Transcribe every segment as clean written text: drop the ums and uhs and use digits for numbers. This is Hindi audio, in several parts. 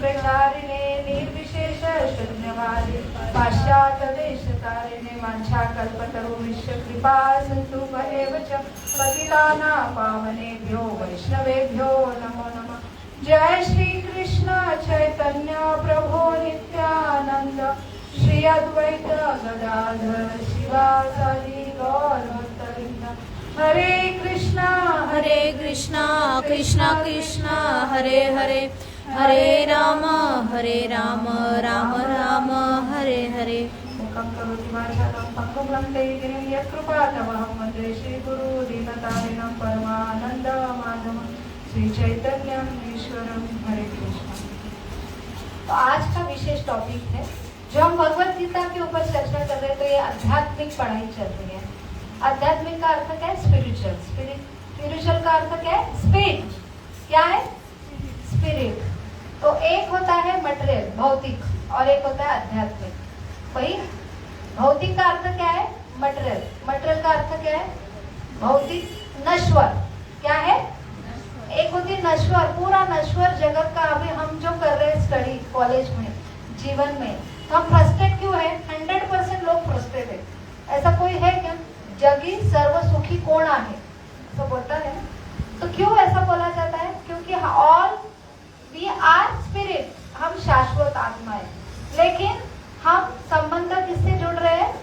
प्रचारिणे निर्विशेष शून्यवादी पाश्चात्य देशतारिणे वाञ्छाकल्पतरुभ्यश्च कृपा सिन्धु एव च पतितानां पावनेभ्यो वैष्णवेभ्यो नमो नमः। जय श्री कृष्ण चैतन्य प्रभु नित्यानंद श्री अद्वैत गदाधर शिवासादि गौरभक्तवृंद। हरे कृष्णा कृष्णा कृष्णा हरे हरे, हरे राम राम राम हरे हरे। मुखं करोति वाचालं पङ्गुं लङ्घयति यत्कृपातमहं वन्दे श्रीगुरु दीनतारिणं परमानन्दमाधवं श्री चैतन्यम ईश्वरम। हरे कृष्ण। तो आज का विशेष टॉपिक है जो हम भगवत गीता के ऊपर चर्चा कर रहे हैं। तो ये आध्यात्मिक पढ़ाई चल रही है। आध्यात्मिक का अर्थ क्या है? स्पिरिचुअल। स्पिरिचुअल का अर्थ क्या है? स्पिरिट। क्या है? स्पिरिट। तो एक होता है मटेरियल भौतिक और एक होता है आध्यात्मिक। भाई भौतिक का अर्थ क्या है? मटेरियल। मटेरियल का अर्थ क्या है? भौतिक, नश्वर। क्या है? एक होती है नश्वर, पूरा नश्वर जगत का। अभी हम जो कर रहे हैं स्टडी कॉलेज में, जीवन में, तो हम फ्रस्ट्रेट क्यों है? 100% लोग फ्रस्ट्रेट है। ऐसा कोई है क्या? जगी सर्व सुखी कौन आहे, तो बोलता है। तो क्यों ऐसा बोला जाता है? क्योंकि ऑल वी आर स्पिरिट, हम शाश्वत आत्मा है। लेकिन हम संबंध किससे जुड़ रहे हैं?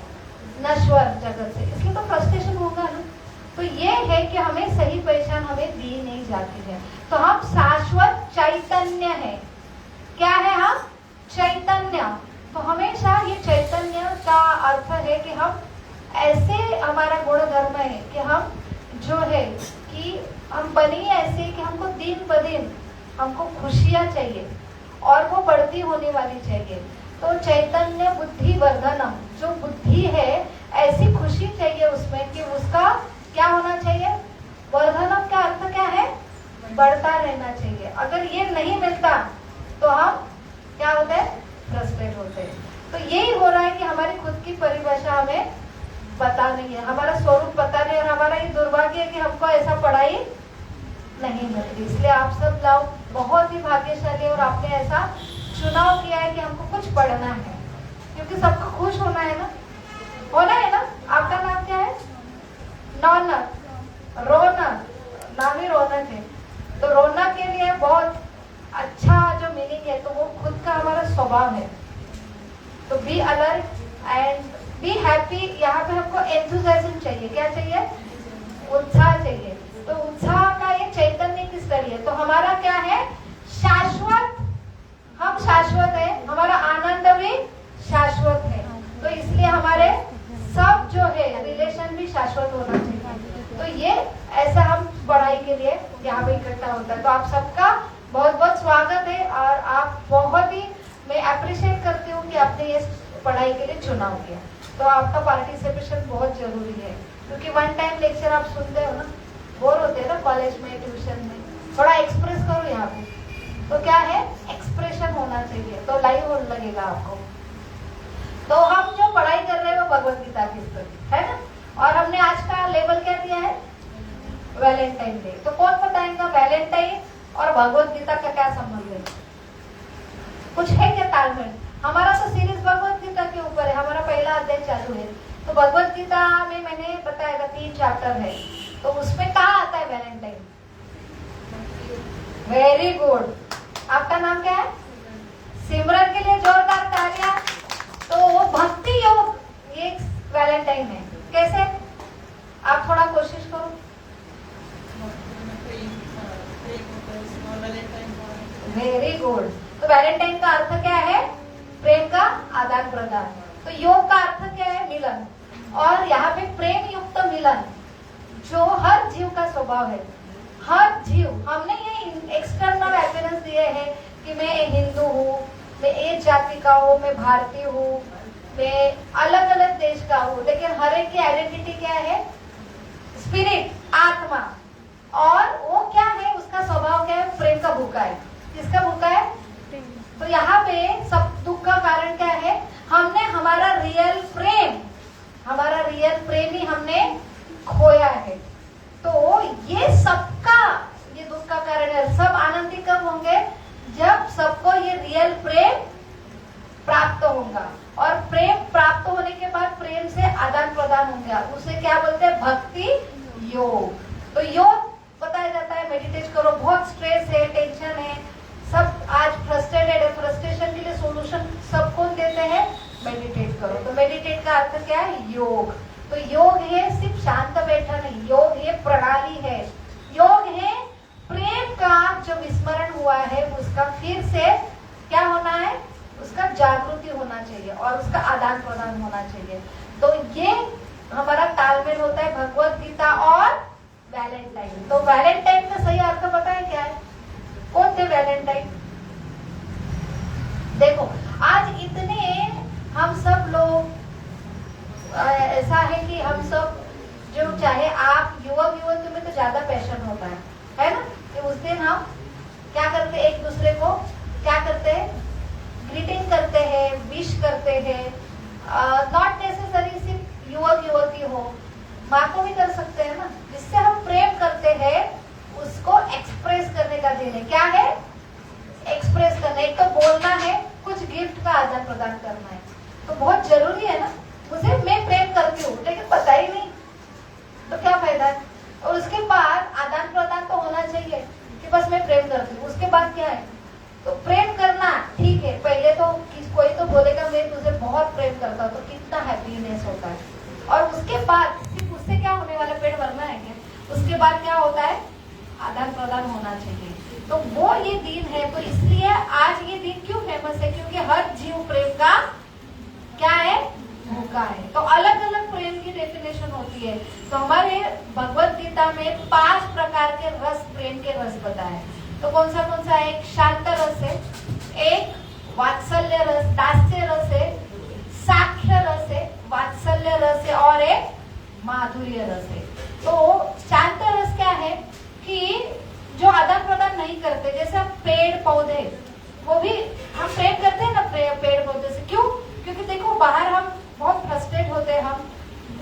नश्वर जगत से। इसलिए तो फ्रस्ट्रेशन होगा ना। तो ये है कि हमें सही पहचान हमें दी नहीं जाती है। तो हम शाश्वत चैतन्य है। क्या है हम? चैतन्य। तो हमेशा ये चैतन्य का अर्थ है कि हम ऐसे, हमारा गुण धर्म है कि हम जो है कि हम बनी ऐसे कि हमको दिन ब दिन हमको खुशियाँ चाहिए और वो बढ़ती होने वाली चाहिए। तो चैतन्य बुद्धि वर्धनम, जो बुद्धि है ऐसी खुशी चाहिए उसमें कि उसका क्या होना चाहिए? वर्धनम का अर्थ क्या है? बढ़ता रहना चाहिए। अगर ये नहीं मिलता तो हम क्या होते हैं? फ्रस्ट्रेट होते हैं। तो यही हो रहा है कि हमारी खुद की परिभाषा हमें पता नहीं है, हमारा स्वरूप पता नहीं। और हमारा ये दुर्भाग्य है कि हमको ऐसा पढ़ाई नहीं मिलती। इसलिए आप सब लोग बहुत ही भाग्यशाली और आपने ऐसा चुनाव किया है कि हमको कुछ पढ़ना है, क्योंकि सबको खुश होना है ना, होना है ना। आपका नाम क्या है? रौनक। रौनक, नाम ही रौनक है। तो रौनक के लिए बहुत अच्छा जो मीनिंग है, तो वो खुद का हमारा स्वभाव है। तो be alert and be happy. यहाँ पे हमको एंथुसियाज्म चाहिए। क्या चाहिए? उत्साह चाहिए। तो उत्साह का ये चैतन्य किस तरह है? तो हमारा क्या है? शाश्वत। हम शाश्वत है, हमारा आनंद भी शाश्वत है। तो इसलिए हमारे सब जो है रिलेशन भी शाश्वत होना चाहिए। तो ये ऐसा हम पढ़ाई के लिए यहाँ पे इकट्ठा होता है। तो आप सबका बहुत बहुत स्वागत है और आप बहुत ही, मैं अप्रिशिएट करती हूँ कि आपने ये पढ़ाई के लिए चुनाव किया। तो आपका पार्टिसिपेशन बहुत जरूरी है, क्योंकि वन टाइम लेक्चर आप सुनते हो ना, बोर होते हैं ना कॉलेज में, ट्यूशन में। थोड़ा एक्सप्रेस करो यहाँ पे। तो क्या है? एक्सप्रेशन होना चाहिए, तो लाइव होने लगेगा आपको। तो हम जो पढ़ाई कर रहे हैं वो भगवत गीता की पुस्तक है ना। और हमने आज का लेवल क्या दिया है? Valentine day. तो कौन बताएगा वैलेंटाइन और भगवत गीता का क्या संबंध है? कुछ है क्या तालमेल? हमारा तो सीरीज भगवत गीता के ऊपर है, हमारा पहला अध्याय चालू है। तो भगवत गीता में मैंने बताया 3 चैप्टर है, तो उसमें कहाँ आता है वैलेंटाइन? Very good. आपका नाम क्या है? सिमरन के लिए जोरदार तालियां। तो भक्ति योग ये वैलेंटाइन है। कैसे? आप थोड़ा कोशिश करो। Very good. तो वैलेंटाइन का अर्थ क्या है? प्रेम का आदान प्रदान। तो योग का अर्थ क्या है? मिलन। और यहाँ पे प्रेम युक्त मिलन जो हर जीव का स्वभाव है। हर जीव, हमने ये एक्सटर्नल एविडेंस दिए हैं कि मैं हिंदू हूँ, मैं एक जाति का हूँ, मैं भारतीय हूँ, मैं अलग अलग देश का हूँ, लेकिन हर एक की आइडेंटिटी क्या है? स्पिरिट, आत्मा। और वो क्या है? उसका स्वभाव क्या है? प्रेम का भूखा है। किसका भूखा है? तो यहाँ पे सब दुख का कारण क्या है? हमने हमारा रियल प्रेम, हमारा रियल प्रेम ही हमने खोया है। तो ये सबका, ये दुख का कारण है। सब आनंदित कब होंगे? जब सबको ये योग। तो योग है सिर्फ शांत बैठा नहीं, योग है प्रणाली है, योग है प्रेम का जो विस्मरण हुआ है उसका फिर से क्या होना है, उसका जागृति होना चाहिए और उसका आदान प्रदान होना चाहिए। तो ये हमारा तालमेल होता है भगवत गीता और वैलेंटाइन। तो वैलेंटाइन का सही अर्थ पता है क्या है? कौन थे वैलेंटाइन? देखो आज इतने हम सब लोग ऐसा है कि हम सब जो चाहे आप युवक युवती में तो ज्यादा पैशन होता है ना, कि उस दिन हम क्या करते हैं, एक दूसरे को क्या करते हैं, ग्रीटिंग करते हैं, विश करते हैं। नॉट नेसेसरी सिर्फ युवक युवती हो, माँ को भी कर सकते हैं ना। जिससे हम प्रेम करते हैं उसको एक्सप्रेस करने का दिन है। क्या है? एक्सप्रेस करना। एक तो बोलना है, कुछ गिफ्ट का आदान प्रदान करना है। तो बहुत जरूरी है ना, मुझे मैं प्रेम करती हूँ लेकिन पता ही नहीं तो क्या फायदा है। और उसके बाद आदान प्रदान तो होना चाहिए कि बस मैं प्रेम करती हूँ। उसके बाद क्या है? तो प्रेम करना ठीक है, पहले तो कोई तो बोलेगा मैं तुझे बहुत प्रेम करता हूँ, तो कितना हैप्पीनेस होता है। और उसके बाद सिर्फ उससे क्या होने वाला, पेट भरना है क्या? उसके बाद क्या होता है? आदान प्रदान होना चाहिए। तो वो ये दिन है। तो इसलिए आज ये दिन क्यों फेमस है? क्योंकि हर जीव प्रेम का क्या है, भूखा है। तो अलग अलग प्रेम की डेफिनेशन होती है। तो हमारे भगवत गीता में 5 प्रकार के रस, प्रेम के रस बताए। तो कौन सा है? एक शांत रस है, एक वात्सल्य रस, दास्य रस है, साख्य रस है, वात्सल्य रस है और एक माधुर्य रस है। तो शांत रस क्या है कि जो आदान प्रदान नहीं करते, जैसे हम पेड़ पौधे, वो भी हम प्रेम करते हैं ना पेड़ पौधे से। क्यों? क्योंकि देखो बाहर हम बहुत फ्रस्ट्रेट होते हैं, हम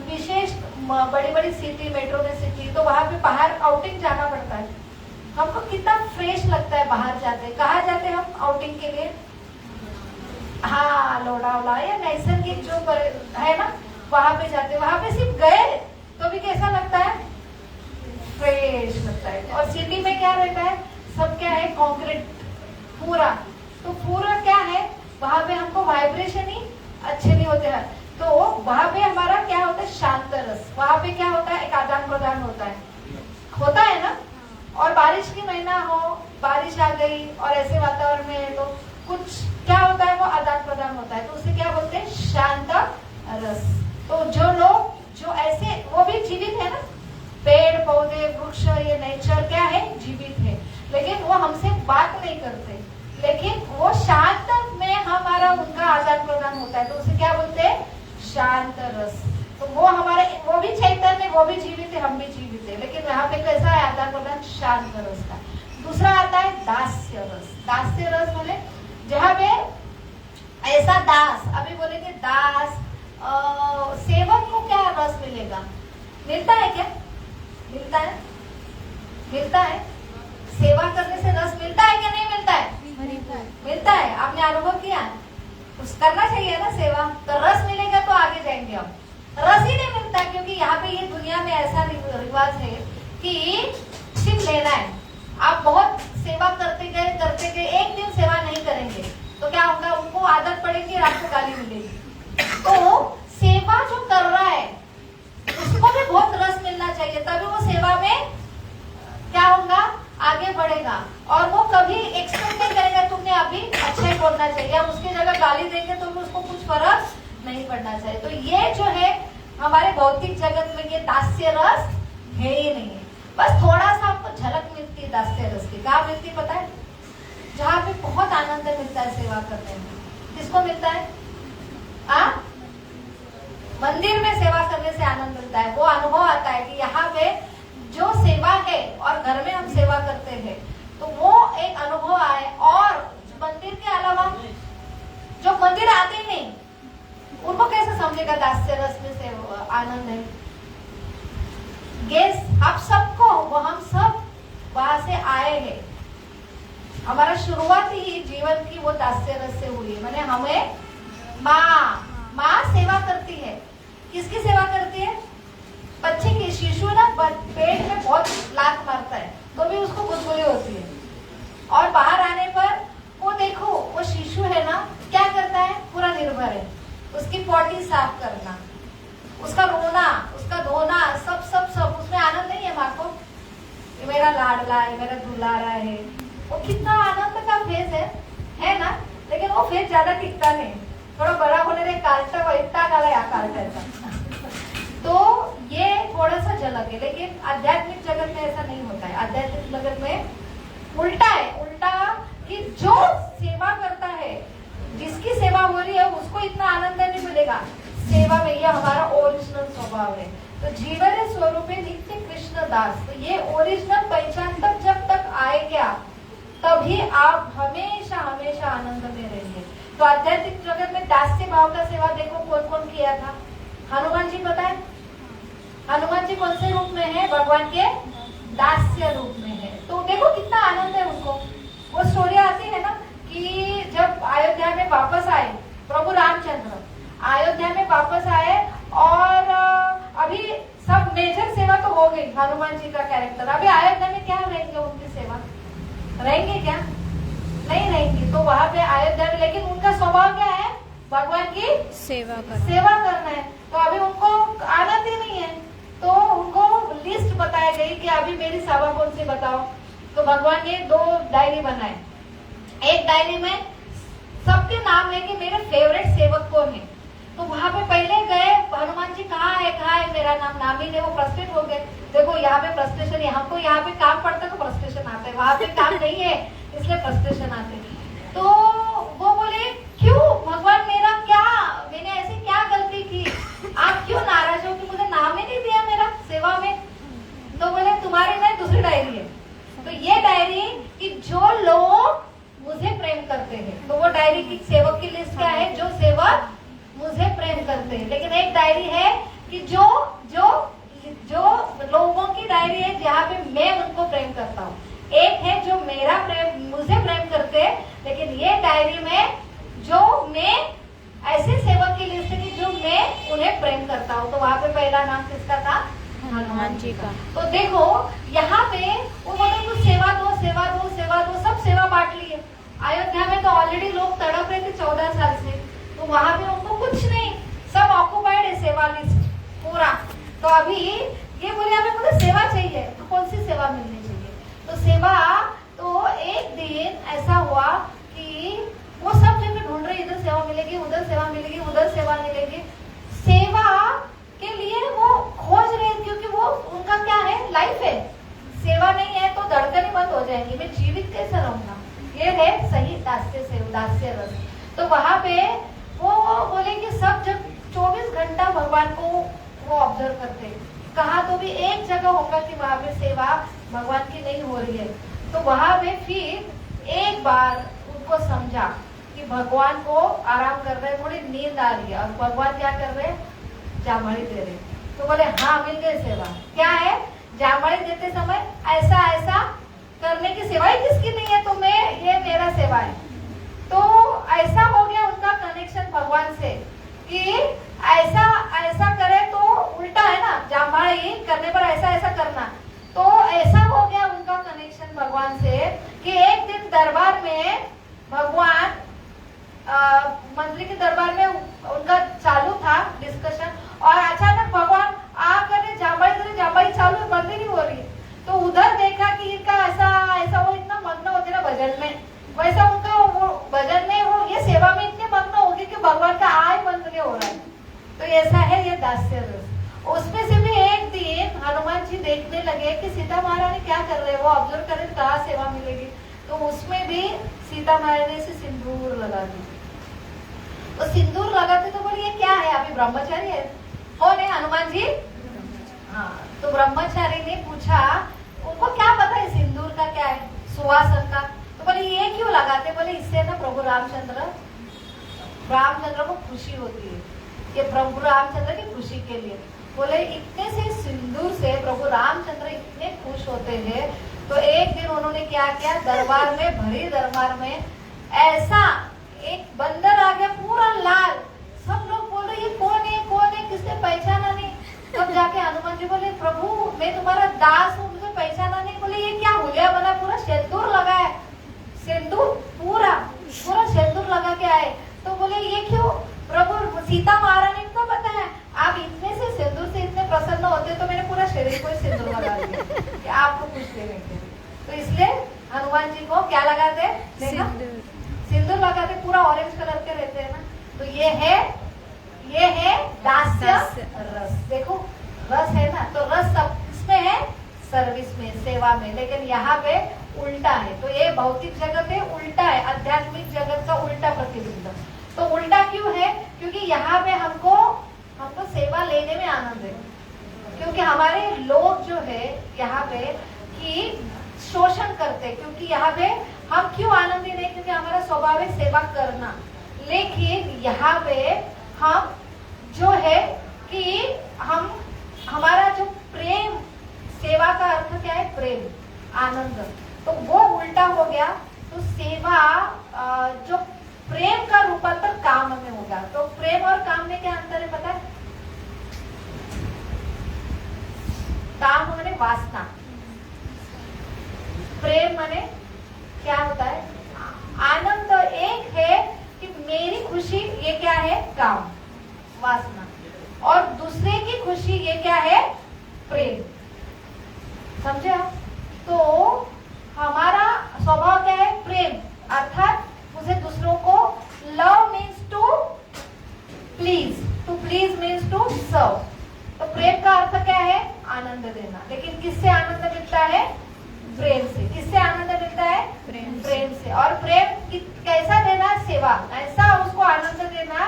विशेष बड़ी बड़ी सिटी, मेट्रो में सिटी, तो वहां पे बाहर आउटिंग जाना पड़ता है। हमको कितना फ्रेश लगता है बाहर जाते। कहाँ जाते हैं हम आउटिंग के लिए? हाँ, लोनावला या नैसर्गिक जो है ना, वहां पे जाते। वहां पे सिर्फ गए तो भी कैसा लगता है? फ्रेश लगता है। और सिटी में क्या रहता है? सब क्या है? कंक्रीट पूरा। तो पूरा क्या है, वहां पे हमको वाइब्रेशन ही अच्छे नहीं होते हैं। तो वहां पे हमारा क्या होता है? शांत रस। वहां पे क्या होता है? एक आदान प्रदान होता है ना। और बारिश की महीना हो, बारिश आ गई और ऐसे वातावरण में है तो कुछ क्या होता है? वो आदान प्रदान होता है। तो उसे क्या बोलते हैं? शांत रस। तो जो लोग जो ऐसे, वो भी जीवित है ना, पेड़ पौधे वृक्ष, ये नेचर क्या है? जीवित है। लेकिन वो हमसे बात नहीं करते, लेकिन वो शांत में हमारा उनका आदान प्रदान होता है। तो उसे क्या बोलते हैं? शांत रस। तो वो हमारे, वो भी चैतन्य, वो भी जीवित है, हम भी जीवित है, लेकिन यहाँ पे कैसा है आदान प्रदान? शांत रस का। दूसरा आता है दास्य रस। दास्य रस बोले जहाँ पे ऐसा दास, अभी बोलेंगे दास, सेवक को क्या रस मिलेगा? मिलता है क्या? मिलता है, मिलता है। सेवा करने से रस मिलता है क्या? नहीं मिलता है? मिलता है। आपने अनुभव किया? कुछ करना चाहिए ना सेवा, तो रस मिलेगा तो आगे जाएंगे हम। रस ही नहीं मिलता क्योंकि यहाँ पे ये दुनिया में ऐसा रिवाज है कि सिर्फ लेना है। आप बहुत सेवा करते गए, एक दिन सेवा नहीं करेंगे तो क्या होगा? उनको आदत पड़ेगी और आपको गाली मिलेगी। तो सेवा जो कर रहा है उसको भी बहुत रस मिलना चाहिए, तभी वो सेवा में क्या होगा? आगे बढ़ेगा। और वो कभी एक्सपेक्ट नहीं करेगा तुमने अभी अच्छा ही बोलना चाहिए, हम उसकी जगह गाली देंगे तो भी उसको कुछ फर्क नहीं पड़ना चाहिए। तो ये जो है हमारे भौतिक जगत में ये दास्य रस है ही नहीं है। बस थोड़ा सा आपको झलक मिलती है दास्य रस की। कहाँ मिलती है पता है? जहाँ पे बहुत आनंद मिलता है सेवा करने में। किसको मिलता है? मंदिर में सेवा करने से आनंद मिलता है। वो अनुभव आता है कि यहाँ पे जो सेवा है और घर में हम सेवा करते हैं तो वो एक अनुभव आए। और मंदिर के अलावा जो मंदिर आते ही नहीं उनको कैसे समझेगा दास्य रस में से आनंद है? गेस आप सबको, वो हम सब वहां से आए हैं। हमारा शुरुआत ही जीवन की वो दास्य रस से हुई है। मैंने हमें माँ सेवा करती है। किसकी सेवा करती है? बच्चे की। शिशु ना पेट में बहुत लात मारता है तो भी उसको गुदगुदी होती है, और बाहर आने पर वो देखो वो शिशु है ना क्या करता है? पूरा निर्भर है उसकी पॉटी साफ करना, फेस ज्यादा टिकता नहीं, थोड़ा बड़ा होने रे कालटा वैटा गाला या कालटा। तो ये थोड़ा सा झलक है, लेकिन आध्यात्मिक जगत में ऐसा नहीं होता है। आध्यात्मिक जगत में उल्टा है, उल्टा कि जो सेवा करता है, जिसकी सेवा हो रही है उसको इतना आनंद नहीं मिलेगा सेवा में। ये हमारा ओरिजिनल स्वभाव है। तो जीवन स्वरूप नित्य कृष्ण दास, तो ये ओरिजिनल पहचान तक जब तक आएगा तभी आप हमेशा हमेशा आनंद में रहेंगे। तो आध्यात्मिक जगत में दास्य भाव का सेवा देखो कौन कौन किया था। हनुमान जी पता है, हनुमान जी कौन से रूप में है? भगवान के दास्य रूप में है। तो देखो कितना आनंद है उनको। वो स्टोरी आती है ना कि जब अयोध्या में वापस आए प्रभु रामचंद्र, अयोध्या में वापस आए और अभी सब मेजर सेवा तो हो गई हनुमान जी का कैरेक्टर। अभी अयोध्या में क्या रहेंगे उनकी सेवा? रहेंगे क्या? नहीं रहेंगे। तो वहां पे अयोध्या में, लेकिन उनका स्वभाव क्या है? भगवान की सेवा करना है। तो अभी उनको आनंद ही नहीं है। तो उनको लिस्ट बताई गई कि अभी मेरी सेवा कौन सी बताओ। तो भगवान ने 2 डायरी बनाए। एक डायरी में सबके नाम है कि मेरे फेवरेट सेवक कौन है। तो वहां पे पहले गए, हनुमान जी कहाँ है मेरा नाम ही नहीं। वो फ्रस्ट्रेट हो गए। देखो यहाँ पे फ्रस्ट्रेशन है, हमको यहाँ पे काम पड़ता है तो फ्रस्ट्रेशन आता है, वहां पे काम नहीं है इसलिए फ्रस्ट्रेशन आते हैं। तो वो बोले क्यों भगवान, मेरा क्या, मैंने ऐसी क्या गलती की, आप क्यों नाराज हो कि मुझे नाम ही नहीं दिया मेरा सेवा में। तो बोले तुम्हारी नहीं, दूसरी डायरी है। तो ये डायरी कि जो लोग मुझे प्रेम करते हैं, तो वो डायरी की सेवक की लिस्ट क्या है? जो सेवक मुझे प्रेम करते हैं। लेकिन एक डायरी है कि जो जो जो लोगों की डायरी है जहाँ पे मैं उनको प्रेम करता हूँ। एक है जो मेरा प्रेम, मुझे प्रेम करते हैं, लेकिन ये डायरी में जो मैं ऐसे सेवक की लिस्ट है कि जो मैं उन्हें प्रेम करता हूँ। तो वहाँ पे पहला नाम किसका था? हनुमान जी का। तो देखो यहाँ पे उन्होंने कुछ सेवा दो, सब सेवा बांट ली है। अयोध्या में तो ऑलरेडी लोग तड़प रहे थे 14 साल से, तो वहां पे उनको कुछ नहीं, सब ऑक्युपाइड है सेवा लिस्ट पूरा। तो अभी ये बोले अभी मुझे सेवा चाहिए, तो कौन सी सेवा मिलनी चाहिए? तो सेवा, तो एक दिन ऐसा हुआ कि वो सब जगह ढूंढ रहे, इधर सेवा मिलेगी, उधर सेवा मिलेगी, उधर सेवा मिलेगी। सेवा के लिए वो खोज रहे, क्योंकि वो उनका क्या है? लाइफ है। सेवा नहीं है तो धड़कनें बंद हो जाएंगी, मैं जीवित कैसे रहूंगा? ये है सही दास्य रस। तो वहां पे वो बोले कि सब जब 24 घंटा भगवान को वो ऑब्जर्व करते, कहा तो भी एक जगह होगा कि वहां पे सेवा भगवान की नहीं हो रही है। तो वहां पे फिर एक बार उनको समझा कि भगवान को आराम कर रहे, थोड़ी नींद आ रही है, और भगवान क्या कर रहे? जामड़ी दे रहे। तो बोले हाँ मिल गई सेवा। क्या है? जामड़ी देते समय ऐसा ऐसा करने की सेवा ही किसकी नहीं है? तो मैं, ये मेरा सेवा है। तो ऐसा हो गया उनका कनेक्शन भगवान से कि ऐसा ऐसा करे तो उल्टा है ना, जामड़ी करने पर ऐसा ऐसा करना। तो ऐसा हो गया उनका कनेक्शन भगवान से कि एक दिन दरबार में भगवान, मंत्री के दरबार में उनका चालू था डिस्कशन, और अचानक भगवान आकर जामड़ी चालू है, बंद ही नहीं हो रही है। तो उधर देखा कि इनका ऐसा ऐसा, वो इतना मग्न होते ना भजन में, वैसा उनका वो भजन में, वो ये सेवा में इतने मग्न हो गए कि भगवान का आय बंद नहीं हो रहा है। तो ऐसा है ये दास्य रस। उसमें से भी एक दिन हनुमान जी देखने लगे कि सीता महारानी क्या कर रहे हैं, वो ऑब्जर्व करें कहाँ सेवा मिलेगी। तो उसमें भी सीता महारानी से सिंदूर लगा दी। तो सिंदूर लगाते तो बोले ये क्या है? अभी ब्रह्मचारी है, कौन है? हनुमान जी। हाँ, तो ब्रह्मचारी ने पूछा, उनको क्या पता है सिंदूर का क्या है, सुवासन का। तो बोले ये क्यों लगाते? बोले इससे ना प्रभु रामचंद्र को खुशी होती है, कि प्रभु रामचंद्र की खुशी के लिए। बोले इतने से सिंदूर से प्रभु रामचंद्र इतने खुश होते हैं। तो एक दिन उन्होंने क्या किया, दरबार में, भरी दरबार में ऐसा एक बंदर आ गया पूरा लाल। सब लोग बोले ये कौन है, किसने पहचाना नहीं। तब जाके हनुमान जी बोले प्रभु मैं तुम्हारा दास हूँ, मुझे पहचाना नहीं। बोले ये क्या हुलिया बना, पूरा सिंदूर लगा है, सिंदूर पूरा सिंदूर लगा के आए। तो बोले ये क्यों? प्रभु सीता महारानी को पता है आप इतने से सिंदूर से इतने प्रसन्न होते, तो मैंने पूरा शरीर को सिंदूर लगा दिया कि आपको खुश देने के लिए। तो इसलिए हनुमान जी को क्या लगाते? सिंदूर लगाते, पूरा ऑरेंज कलर के रहते हैं ना, तो ये है दास्य रस। देखो रस है ना, तो रस सब किसमें है? सर्विस में, सेवा में। लेकिन यहाँ पे उल्टा है, तो ये भौतिक जगत है, उल्टा है, आध्यात्मिक जगत का उल्टा प्रतिबिंब। तो उल्टा क्यों है? क्योंकि यहाँ पे हमको सेवा लेने में आनंद है, क्योंकि हमारे लोग जो है यहाँ पे कि शोषण करते, क्योंकि यहाँ पे हम क्यों आनंदी नहीं? क्योंकि हमारा स्वभाव है सेवा करना। लेकिन यहाँ पे हम जो है कि हमारा जो प्रेम, सेवा का अर्थ क्या है? प्रेम, आनंद, तो वो उल्टा हो गया। तो सेवा जो प्रेम का रूपांतर काम में होगा। तो प्रेम और काम में क्या अंतर है पता है? काम माने वासना, प्रेम माने क्या होता है? आनंद। एक है कि मेरी खुशी, ये क्या है? काम, वासना। और दूसरे की खुशी, ये क्या है? प्रेम। समझे आप? तो हमारा स्वभाव क्या है? प्रेम, अर्थात मुझे दूसरों को, love means to please means to serve. तो प्रेम का अर्थ क्या है? आनंद देना। लेकिन किससे आनंद मिलता है? प्रेम से। किससे आनंद मिलता है? प्रेम से। और प्रेम कैसा देना? सेवा। ऐसा उसको आनंद देना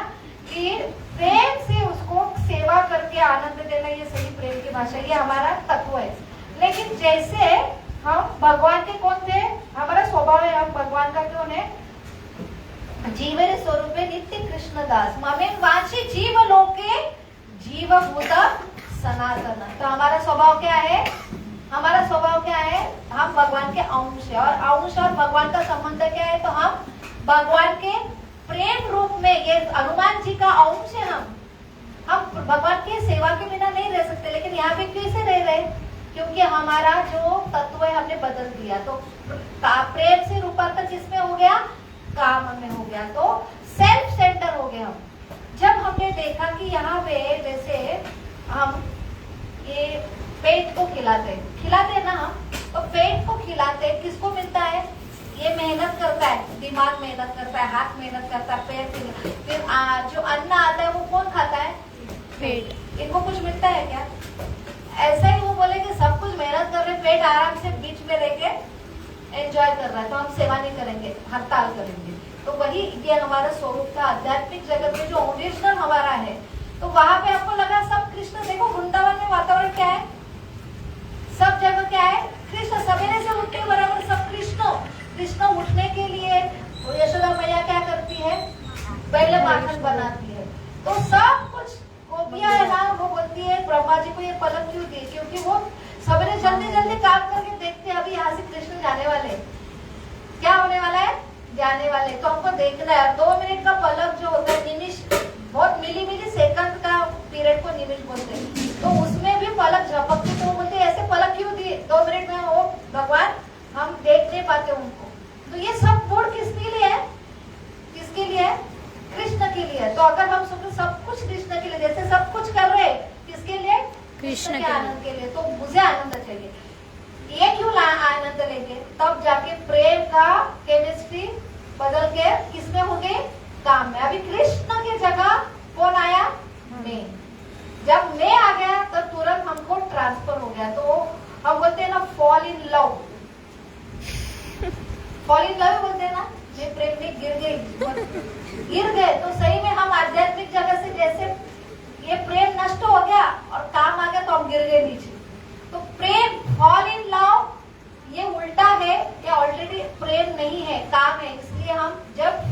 कि प्रेम से उसको सेवा करके आनंद देना, ये सही प्रेम की भाषा, ये हमारा तत्व है। लेकिन जैसे हम भगवान के कौन थे? हमारा स्वभाव है, हम भगवान का कौन है? जीवेर स्वरूपे नित्य कृष्ण दास ममेन वाची जीव लोके जीवभूत सनातन। तो हमारा स्वभाव क्या है? हमारा स्वभाव क्या है? हम भगवान के अंश है, और अंश और भगवान का संबंध क्या है? तो हम भगवान के प्रेम रूप में, ये हनुमान जी का अंश है। हम भगवान की सेवा के बिना नहीं रह सकते। लेकिन यहाँ पे कैसे रह रहे? क्योंकि हमारा जो तत्व है हमने बदल दिया। तो प्रेम से रूपांतर किसमें हो गया? काम में हो गया। तो सेल्फ सेंटर हो गया हम। जब हमने देखा कि यहाँ पे जैसे हम ये पेट को खिलाते ना हम, तो पेट को खिलाते, किसको मिलता है? ये मेहनत करता है, दिमाग मेहनत करता है, हाथ मेहनत करता है, पैर, फिर जो अन्न आता है वो कौन खाता है? पेट। इनको कुछ मिलता है क्या? ऐसा ही वो बोले कि सब कुछ मेहनत कर रहे, पेट आराम से बीच में लेके एंजॉय कर रहा है, तो हम सेवा नहीं करेंगे, हड़ताल करेंगे। तो वही ये हमारा स्वरूप था आध्यात्मिक जगत में, जो ओरिजिनल हमारा है। तो वहां पे आपको लगा सब कृष्ण। देखो वृंदावन में वातावरण क्या है? सब जगह क्या है? कृष्ण। सवेरे से उठने बराबर सब कृष्ण उठने के लिए यशोदा मैया क्या करती है? पहले माखन बनाती है। तो सब कुछ गोपियां है ना, वो बोलती है ब्रह्मा जी को ये पलक क्यों दी? क्योंकि वो सवेरे जल्दी काम करके देखते हैं अभी यहाँ से कृष्ण जाने वाले, क्या होने वाला है? जाने वाले। तो हमको देखना है। 2 मिनट का पलक जो होता है, निमिष, बहुत मिली सेकंड का पीरियड को निमिष बोलते हैं। तो उसमें भी पलक झपकते, तो वो बोलते हैं ऐसे पलक क्यों दिए 2 मिनट में? वो भगवान हम देख नहीं पाते उनको। तो ये सब गुण किसके लिए है? किसके लिए है? कृष्ण के लिए। तो अगर हम सब कुछ कृष्ण के लिए, जैसे सब कुछ कर रहे, किसके लिए? कृष्ण के आनंद के लिए। तो मुझे आनंद चाहिए, ये क्यों आनंद लेंगे? तब जाके प्रेम का केमिस्ट्री बदल के किसमें हो गई? काम में। अभी कृष्ण की जगह कौन आया? मैं। जब मैं आ गया तो तुरंत हमको ट्रांसफर हो गया। तो हम बोलते हैं ना फॉल इन लव बोलते हैं ना, मैं प्रेम में गिर गए। तो सही में हम आध्यात्मिक जगह से जैसे ये प्रेम नष्ट हो गया और काम आ गया, तो हम गिर गए नीचे। तो प्रेम, फॉल इन लव, ये उल्टा है। ये ऑलरेडी प्रेम नहीं है, काम है। इसलिए हम जब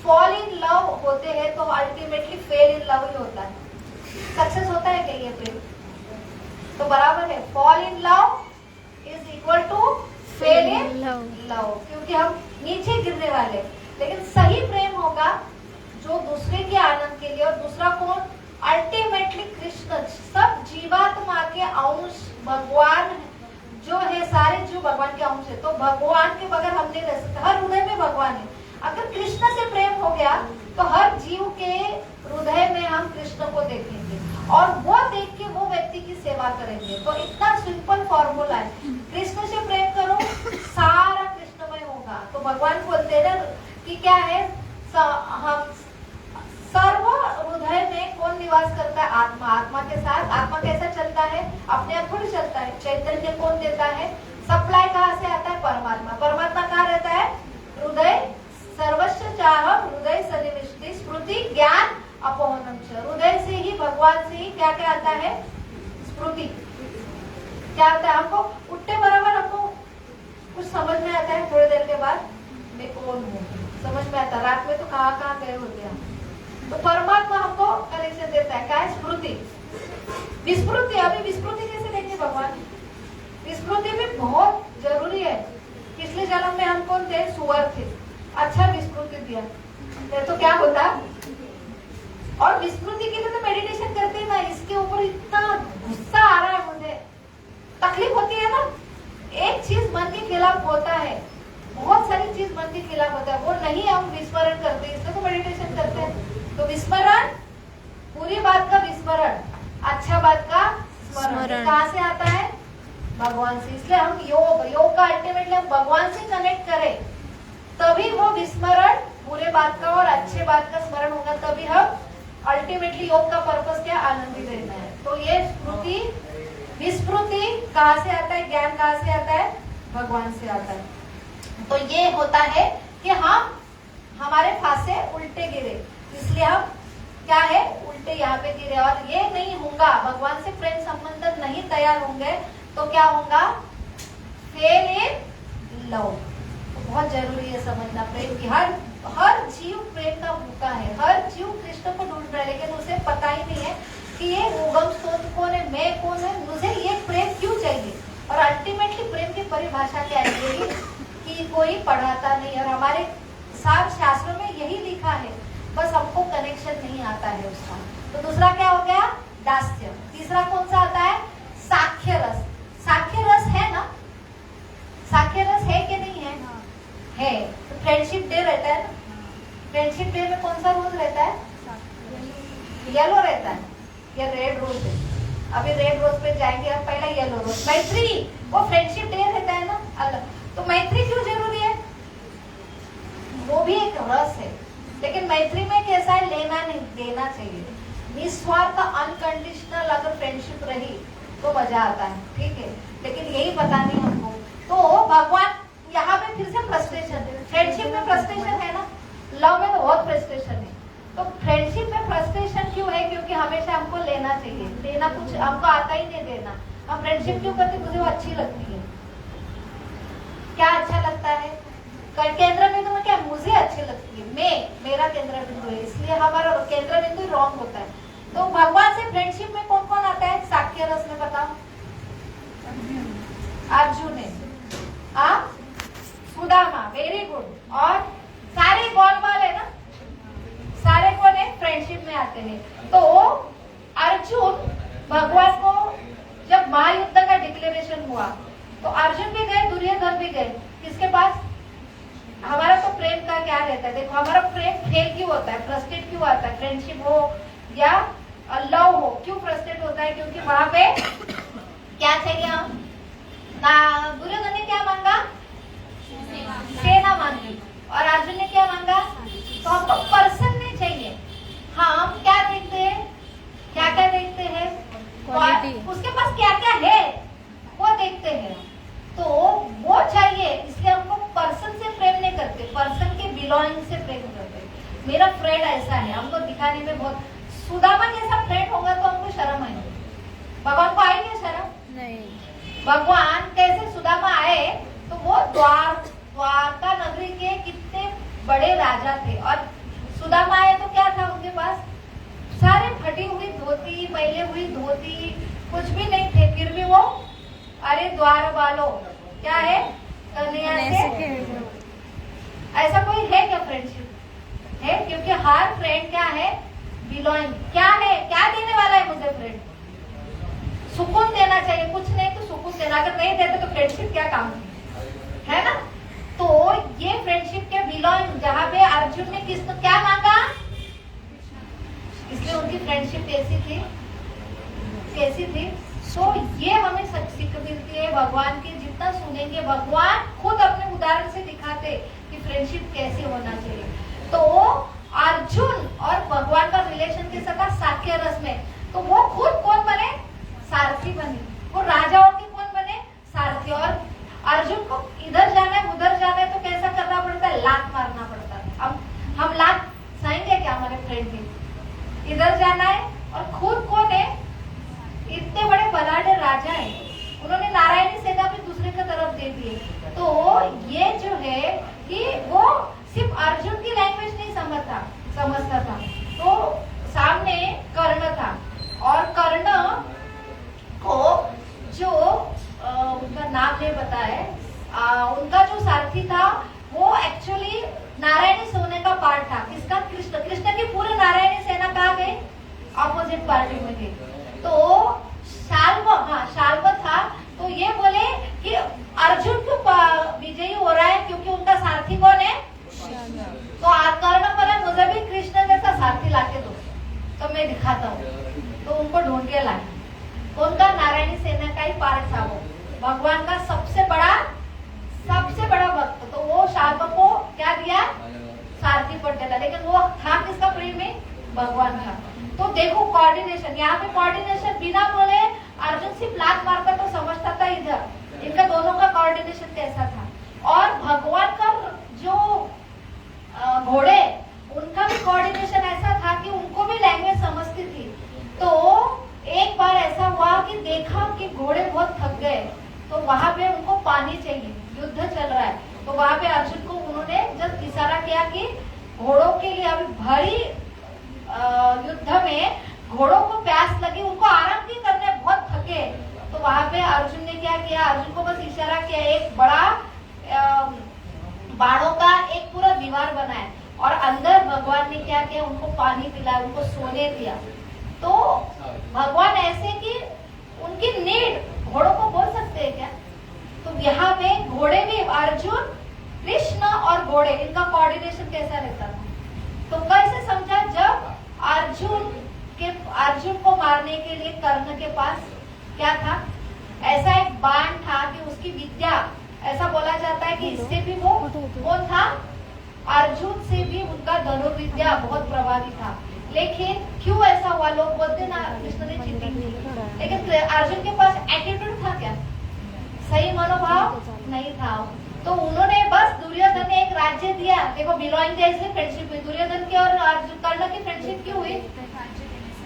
फॉल इन लव होते हैं तो अल्टीमेटली फेल इन लव ही होता है। सक्सेस होता है क्या ये प्रेम? तो बराबर है, fall in love is equal to fail in love, क्योंकि हम नीचे गिरने वाले। लेकिन सही प्रेम होगा जो दूसरे के आनंद के लिए, और दूसरा कौन? अल्टीमेटली कृष्ण। सब जीवात्मा के अंश भगवान जो है, सारे जीव भगवान के अंश है। तो भगवान के बगैर हम नहीं रह सकते। हर हृदय में भगवान है। अगर कृष्ण से प्रेम हो गया तो हर जीव के हृदय में हम कृष्ण को देखेंगे, और वो देख के वो व्यक्ति की सेवा करेंगे। तो इतना सिंपल फॉर्मूला है, कृष्ण से प्रेम करो, सारा कृष्णमय होगा। तो भगवान बोलते हैं ना कि क्या है? हम सर्व हृदय में कौन निवास करता है? आत्मा। आत्मा के साथ आत्मा कैसा चलता है? अपने आप थोड़ी चलता है। चैतन्य कौन देता है? सप्लाई कहाँ से आता है? परमात्मा। परमात्मा कहाँ रहता है? हृदय। सर्वस्व चाह हृदय सन्निविष्टि स्मृति ज्ञान अपोहनम च। हृदय से ही, भगवान से ही क्या क्या आता है? स्मृति। क्या आता है? हमको उठते बराबर हमको कुछ समझ में आता है, थोड़ी देर के बाद मैं कौन हूँ समझ में आता है। रात में तो कहाँ गए होते हैं। तो परमात्मा हमको कनेक्शन देता है। क्या है? स्मृति। विस्मृति। अभी विस्मृति कैसे देंगे भगवान? विस्मृति भी बहुत जरूरी है। पिछले जन्म में हम कौन थे? सुअर थे। अच्छा विस्मृति दिया तो क्या होता? और विस्मृति के लिए तो मेडिटेशन करते हैं ना। इसके ऊपर इतना गुस्सा आ रहा है, मुझे तकलीफ होती है ना। एक चीज मन के खिलाफ होता है, बहुत सारी चीज मन के खिलाफ होता है, वो नहीं हम विस्मरण करते, इसलिए तो मेडिटेशन करते हैं। तो विस्मरण, पूरी बात का विस्मरण, अच्छा बात का स्मरण कहाँ से आता है? भगवान से। इसलिए हम योग का अल्टीमेटली हम भगवान से कनेक्ट करें, तभी वो विस्मरण बुरे बात का और अच्छे बात का स्मरण होगा। तभी हम अल्टीमेटली योग का पर्पस क्या? आनंदित रहना है। तो ये स्मृति, विस्मृति कहाँ से आता है? ज्ञान कहाँ से आता है? भगवान से आता है। तो ये होता है कि हम हमारे फांसे उल्टे गिरे, इसलिए हम क्या है? उल्टे यहाँ पे गिरे। और ये नहीं होगा, भगवान से प्रेम संबंध नहीं तैयार होंगे तो क्या होगा? Fail in love. तो बहुत जरूरी है समझना प्रेम की। हर जीव प्रेम का भूखा है। हर जीव कृष्ण को ढूंढ रहा है, लेकिन उसे पता ही नहीं है कि ये उगम स्रोत कौन है, मैं कौन है, मुझे ये प्रेम क्यों चाहिए। और अल्टीमेटली प्रेम की परिभाषा क्या है? कि कोई पढ़ाता नहीं, और हमारे सारे शास्त्रों में यही लिखा है, बस हमको कनेक्शन नहीं आता है उसका। तो दूसरा क्या हो गया? दास्य। तीसरा कौन सा आता है? साख्य रस। साख्य रस है ना? साख्य रस है कि नहीं है? है। तो फ्रेंडशिप डे रहता है ना, फ्रेंडशिप डे में कौन सा रोज रहता है? येलो रहता है या रेड रोज है? अभी रेड रोज पे जाएंगे, अब पहला येलो रोज। मैत्री, वो फ्रेंडशिप डे रहता है ना अलग। तो मैत्री क्यों जरूरी है? वो भी एक रस है, लेकिन मैत्री में कैसा है? लेना नहीं देना चाहिए। निस्वार्थ अनकंडीशनल अगर फ्रेंडशिप रही तो मजा आता है, ठीक है। लेकिन यही पता नहीं हमको। तो भगवान यहाँ पे फिर से फ्रस्ट्रेशन है। फ्रेंडशिप में फ्रस्ट्रेशन है ना, लव में तो बहुत फ्रस्ट्रेशन है। तो फ्रेंडशिप में फ्रस्ट्रेशन क्यों है? क्योंकि हमेशा हमको लेना चाहिए, देना कुछ हमको आता ही नहीं देना। हम फ्रेंडशिप क्यों करते? मुझे वो अच्छी लगती है। क्या अच्छा लगता है? केंद्र बिंदु में क्या? मुझे अच्छी लगती है, मेरा केंद्र बिंदु है, इसलिए हमारा केंद्र बिंदु रॉन्ग होता है। तो भगवान से फ्रेंडशिप में कौन कौन आता है? साख्य रस में बताओ। अर्जुन है, सुदामा, वेरी गुड। और सारे गोलमाल है ना, सारे कौन है? फ्रेंडशिप में आते हैं। तो अर्जुन भगवान को जब महायुद्ध का डिक्लेरेशन हुआ तो अर्जुन भी गए, दुर्योधन भी गए। किसके पास? हमारा तो प्रेम का क्या रहता है? देखो हमारा प्रेम फेल क्यों होता है? फ्रस्ट्रेट क्यों आता है? फ्रेंडशिप हो या लव हो, क्यों फ्रस्ट्रेट होता है? क्योंकि वहां पे क्या चाहिए? हम दुर्योधन ने क्या मांगा? सेना मांगी। और अर्जुन ने क्या मांगा? तो हमको पर्सन नहीं चाहिए। हम क्या देखते हैं? क्या क्या देखते हैं? उसके पास क्या क्या है वो देखते हैं। तो वो चाहिए, इसलिए हमको पर्सन से प्रेम नहीं करते, पर्सन के बिलोंगिंग से प्रेम करते। मेरा फ्रेंड ऐसा है, हमको दिखाने में बहुत। सुदामा जैसा फ्रेंड होगा तो हमको शर्म आएगी। भगवान को आएगी शर्म? नहीं। भगवान कैसे सुदामा आए? तो वो द्वारका नगरी के कितने बड़े राजा थे, और सुदामा आए तो क्या था उनके पास? सारे फटी हुई धोती, मैले हुई धोती, कुछ भी नहीं थे, फिर भी वो अरे द्वार वालों क्या है? कन्या से। ऐसा कोई है क्या फ्रेंडशिप? है, क्योंकि हर फ्रेंड क्या है? बिलोइंग। क्या है? क्या देने वाला है मुझे फ्रेंड? सुकून देना चाहिए, कुछ नहीं तो सुकून देना। अगर नहीं देते तो फ्रेंडशिप क्या काम है ना? तो ये फ्रेंडशिप के बिलोइंग, जहाँ पे अर्जुन ने किसको क्या मांगा, इसलिए उनकी फ्रेंडशिप कैसी थी? कैसी थी? तो ये हमें सीख मिलती है भगवान की। जितना सुनेंगे, भगवान खुद अपने उदाहरण से दिखाते कि फ्रेंडशिप कैसे होना चाहिए। तो इधर जाना है, और खुद कौन है, इतने बड़े बलाढ्य राजा है, उन्होंने नारायणी सेना भी दूसरे की तरफ दे दिए। तो ये जो है कि वो सिर्फ अर्जुन की लैंग्वेज नहीं समझता था। तो सामने कर्ण था, और कर्ण को जो उनका नाम नहीं बताया, उनका जो सारथी था वो एक्चुअली नारायणी सोने का पार्ट था। किसका? कृष्ण की पूरे नारायणी सेना कहाँ गए? अपोजिट पार्टी में गए। तो शाल्व था। तो ये बोले कि अर्जुन क्यों विजयी हो रहा है, क्योंकि उनका सारथी कौन है? तो कर्ण बोला मुझे भी कृष्ण जैसा सारथी लाके दो, तो मैं दिखाता हूँ। तो उनको ढूंढ के लाए। उनका नारायणी सेना का ही पार्ट था, वो भगवान का सबसे बड़ा भक्त। तो वो शाल्व को क्या दिया? सारथी पद दिया, लेकिन वो था किसका प्रेमी? भगवान का। तो देखो कोऑर्डिनेशन, यहाँ पे कोऑर्डिनेशन बिना बोले अर्जुन सिर्फ लात मारकर तो समझता था इधर, इनका दोनों का कोऑर्डिनेशन कैसा था। और भगवान का जो घोड़े, उनका भी कोऑर्डिनेशन ऐसा था कि उनको भी लैंग्वेज समझती थी। तो एक बार ऐसा हुआ कि देखा कि घोड़े बहुत थक गए, तो वहां पे उनको पानी चाहिए, युद्ध चल रहा है। तो वहां पे अर्जुन को उन्होंने जब इशारा किया कि घोड़ों के लिए अभी भारी युद्ध में घोड़ों को प्यास लगी, उनको आराम भी करने, बहुत थके। तो वहां पे अर्जुन ने क्या किया? अर्जुन को बस इशारा किया, एक बड़ा बाणों का एक पूरा दीवार बनाया, और अंदर भगवान ने क्या किया? उनको पानी पिलाया, उनको सोने दिया। तो भगवान ऐसे कि उनकी नीड घोड़ों को बोल सकते हैं क्या? तो यहाँ पे घोड़े भी, अर्जुन, कृष्ण और घोड़े, इनका कोऑर्डिनेशन कैसा रहता था? तो कैसे समझा? जब अर्जुन को मारने के लिए कर्ण के पास क्या था? ऐसा एक बाण था कि उसकी विद्या, ऐसा बोला जाता है कि इससे भी वो कौन था? अर्जुन से भी उनका धनुर्विद्या बहुत प्रभावी था। लेकिन क्यों ऐसा हुआ? लोग बोलते ना कृष्ण ने चीटिंग की, लेकिन अर्जुन के पास एटीट्यूड था क्या? सही मनोभाव नहीं था। तो उन्होंने बस, दुर्योधन ने एक राज्य दिया। देखो बिलोइंग जैसे फ्रेंडशिप हुई दुर्योधन की और कर्ण की फ्रेंडशिप क्यों हुई?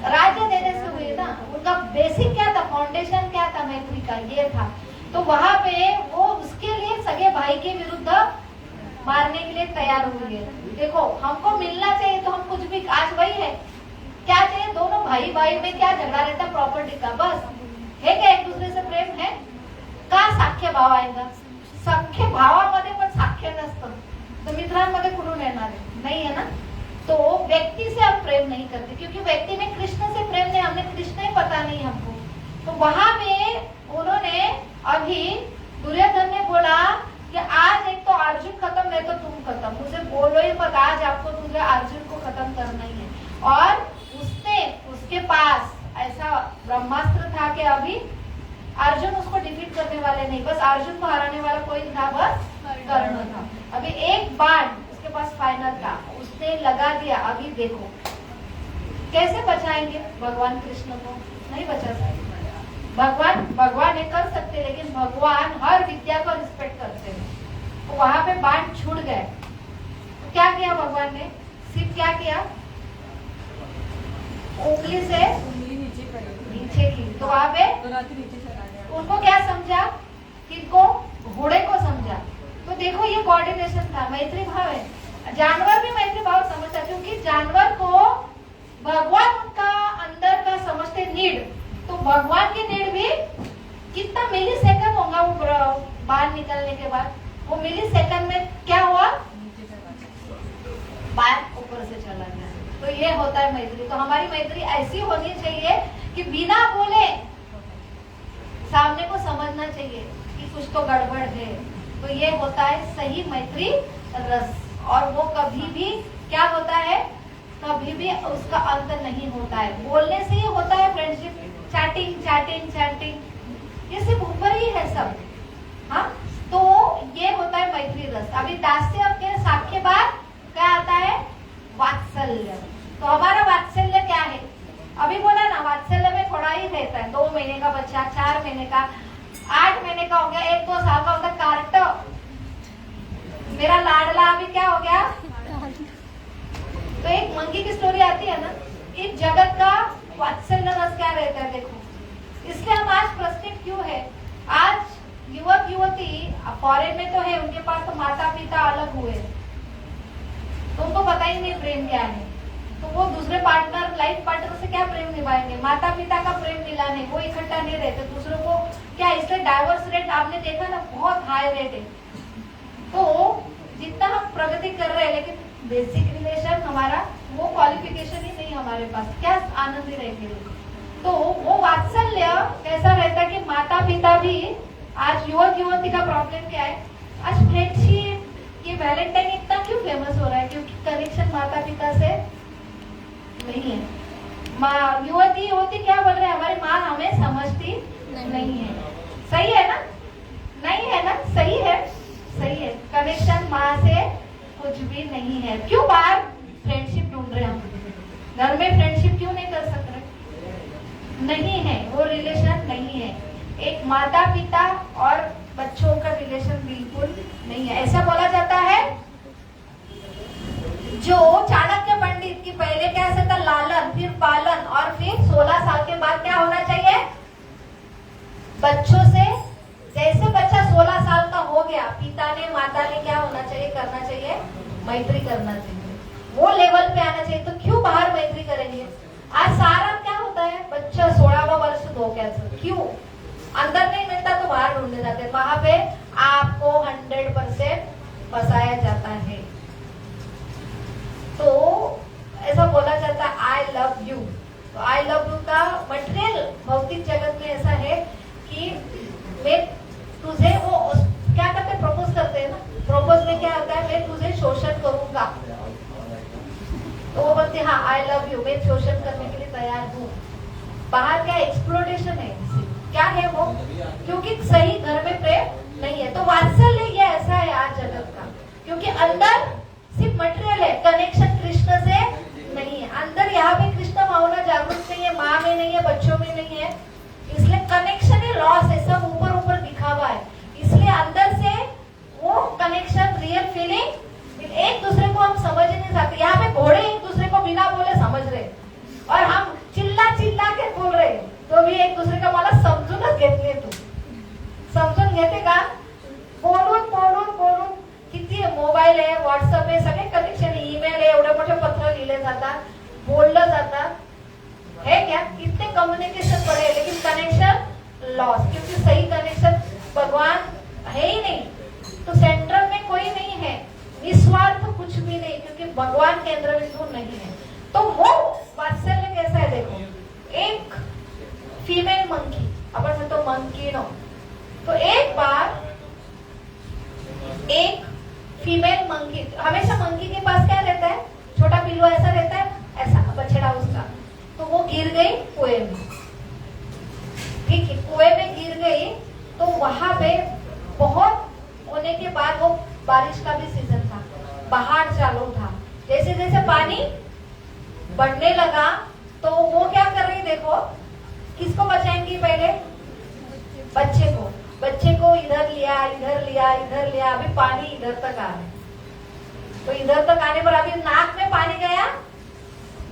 राज्य देने से हुई ना। उनका बेसिक क्या था? फाउंडेशन क्या था? मैत्री का ये था। तो वहां पे वो उसके लिए सगे भाई के विरुद्ध मारने के लिए तैयार हुई है। देखो हमको मिलना चाहिए तो हम कुछ भी, आज वही है, क्या चाहिए? दोनों भाई में क्या झगड़ा रहता? प्रॉपर्टी का, बस है क्या? एक दूसरे से प्रेम है का? साख्य भाव आएगा, सख्य भावामध्ये पण साख्य नसतं, तर मित्रांमध्ये कुठून येणार आहे? नहीं है ना। तो व्यक्ति से हम प्रेम नहीं करते, क्योंकि व्यक्ति में कृष्ण से प्रेम नहीं, हमने कृष्ण ही पता नहीं हमको। तो वहां पे उन्होंने, अभी दुर्योधन ने बोला कि आज एक तो अर्जुन खत्म, नहीं तो तुम खत्म, मुझे बोलो ही मत, आज आपको तुझे अर्जुन को खत्म करना ही है। और उसके पास ऐसा ब्रह्मास्त्र था कि अभी अर्जुन उसको डिफीट करने वाले नहीं, बस अर्जुन को हराने वाला कोई था, बस कर्ण था। अभी एक बाण उसके पास फाइनल था, उसने लगा दिया। अभी देखो कैसे बचाएंगे भगवान कृष्ण को? नहीं बचा सकते। भगवान ये कर सकते, लेकिन भगवान हर विद्या को रिस्पेक्ट करते हैं। तो वहां पे बाण छूट गए। तो क्या किया भगवान ने? सिर्फ क्या किया? उंगली से नीचे की। तो वहां पे उनको क्या समझा? किनको? घोड़े को समझा। तो देखो ये कोऑर्डिनेशन था, मैत्री भाव है। जानवर भी मैत्री भाव समझता, क्योंकि जानवर को भगवान उनका अंदर का समझते नीड। तो भगवान की नीड भी कितना मिली सेकंड होगा वो बाहर निकलने के बाद, वो मिली सेकंड में क्या हुआ? बाहर ऊपर से चला गया। तो ये होता है मैत्री। तो हमारी मैत्री ऐसी होनी चाहिए कि बिना बोले सामने को समझना चाहिए कि कुछ तो गड़बड़ है। तो ये होता है सही मैत्री रस। और वो कभी भी क्या होता है? कभी भी उसका अंत नहीं होता है। बोलने से ही होता है फ्रेंडशिप, चैटिंग, ये सिर्फ ऊपर ही है सब। हाँ, तो ये होता है मैत्री रस। अभी दास्य के साख्य बाद क्या आता है? वात्सल्य। तो हमारा वात्सल्य क्या है? अभी बोला ना, वात्सल्य में थोड़ा ही रहता है। 2 महीने का बच्चा, 4 महीने का, 8 महीने का हो गया, 1-2 साल का होता है कार्ट। मेरा लाडला अभी क्या हो गया? तो एक मंकी की स्टोरी आती है ना, इस जगत का वात्सल्य रस क्या रहता है देखो। इसलिए हम आज फ्रस्ट्रेट क्यों है। आज युवक युवती फॉरेन में तो है, उनके पास तो माता पिता अलग हुए, तो उनको पता ही नहीं प्रेम क्या है, तो वो दूसरे पार्टनर लाइफ पार्टनर से क्या प्रेम निभाएंगे। माता पिता का प्रेम मिला नहीं, वो इकट्ठा नहीं रहते, दूसरों को क्या, इसलिए डाइवर्स रेट आपने देखा ना बहुत हाई रेट है। तो जितना हम प्रगति कर रहे हैं लेकिन बेसिक रिलेशन हमारा वो क्वालिफिकेशन ही नहीं हमारे पास, क्या आनंद ही रहेंगे। तो वो वात्सल्य कैसा रहता है कि माता पिता भी, आज युवक युवती का प्रॉब्लम क्या है, आज फ्रेंडशिप, ये वैलेंटाइन इतना क्यों फेमस हो रहा है, क्योंकि कनेक्शन माता पिता से नहीं है। माँ युवती युवती क्या बोल रहे हैं, हमारी माँ हमें समझती नहीं है। सही है ना, नहीं है ना, सही है, सही है। कनेक्शन माँ से कुछ भी नहीं है। क्यों बाहर फ्रेंडशिप ढूंढ रहे हम, घर में फ्रेंडशिप क्यों नहीं कर सकते, नहीं है, वो रिलेशन नहीं है। एक माता पिता और बच्चों का रिलेशन बिल्कुल नहीं है। ऐसा बोला जाता है, जो चाणक्य पंडित की पहले कैसे था, लालन फिर पालन और फिर 16 साल के बाद क्या होना चाहिए, बच्चों से जैसे बच्चा 16 साल का हो गया, पिता ने माता ने क्या होना चाहिए, करना चाहिए, मैत्री करना चाहिए, वो लेवल पे आना चाहिए। तो क्यों बाहर मैत्री करेंगे। आज सारा क्या होता है, बच्चा 16वां वर्ष धोख्याचं, क्यों अंदर नहीं मिलता तो बाहर ढूंढने जाते हैं। वहां पे आपको 100% फंसाया जाता है। तो ऐसा बोला जाता है आई लव यू। तो आई लव यू का मटेरियल भौतिक जगत में ऐसा है कि मैं तुझे, वो क्या करते, प्रपोज करते हैं ना, प्रपोज में क्या होता है, मैं तुझे शोषण करूंगा, तो वो बोलते हाँ आई लव यू, मैं शोषण करने के लिए तैयार हूँ। बाहर क्या एक्सप्लोटेशन है, क्या है वो, क्योंकि सही घर में प्रेम नहीं है। तो वात्सल्य ये ऐसा है आज जगत का, क्योंकि अंदर सिर्फ मटेरियल है, कनेक्शन कृष्ण से नहीं है। अंदर यहाँ पे कृष्ण भावना जागरूक नहीं है, माँ में नहीं है, बच्चों में नहीं है, इसलिए कनेक्शन ही लॉस है, सब ऊपर ऊपर दिखावा है। इसलिए अंदर से वो कनेक्शन, रियल फीलिंग, एक दूसरे को हम समझ ही नहीं सकते। यहाँ पे घोड़े एक दूसरे को बिना बोले समझ रहे, और हम चिल्ला चिल्ला के बोल रहे, तो भी एक दूसरे का मला समजूनच घेतले, तू समजून घेते का, बोलून बोलून बोलून किती मोबाईल आहे, व्हॉट्सअप आहे, सगळे कनेक्शन, ईमेल आहे, एवढे मोठे पत्र लिहिले जातात, बोललं जातात, है क्या, कितने कम्युनिकेशन पड़े, लेकिन कनेक्शन लॉस, क्योंकि सही कनेक्शन भगवान है ही नहीं। तो सेंट्रल में कोई नहीं है, निस्वार्थ कुछ भी नहीं, क्योंकि भगवान केंद्र बिंदु नहीं है। तो वो वात्सल्य कैसा है देखो, एक फीमेल मंकी, अपन से तो मंकी नो, तो एक बार एक फीमेल मंकी, हमेशा मंकी के पास क्या रहता है, छोटा पिल्लू ऐसा रहता है, ऐसा बछड़ा उसका, तो वो गिर गई कुएं में, ठीक है, कुएं में गिर गई। तो वहां पे बहुत होने के बाद, वो बारिश का भी सीजन था, बाहर चालू था, जैसे जैसे पानी बढ़ने लगा, तो वो क्या कर रही देखो, किसको बचाएंगी पहले, बच्चे को इधर लिया इधर लिया इधर लिया, अभी पानी इधर तक आ रहा है। तो इधर तक आने पर अभी नाक में पानी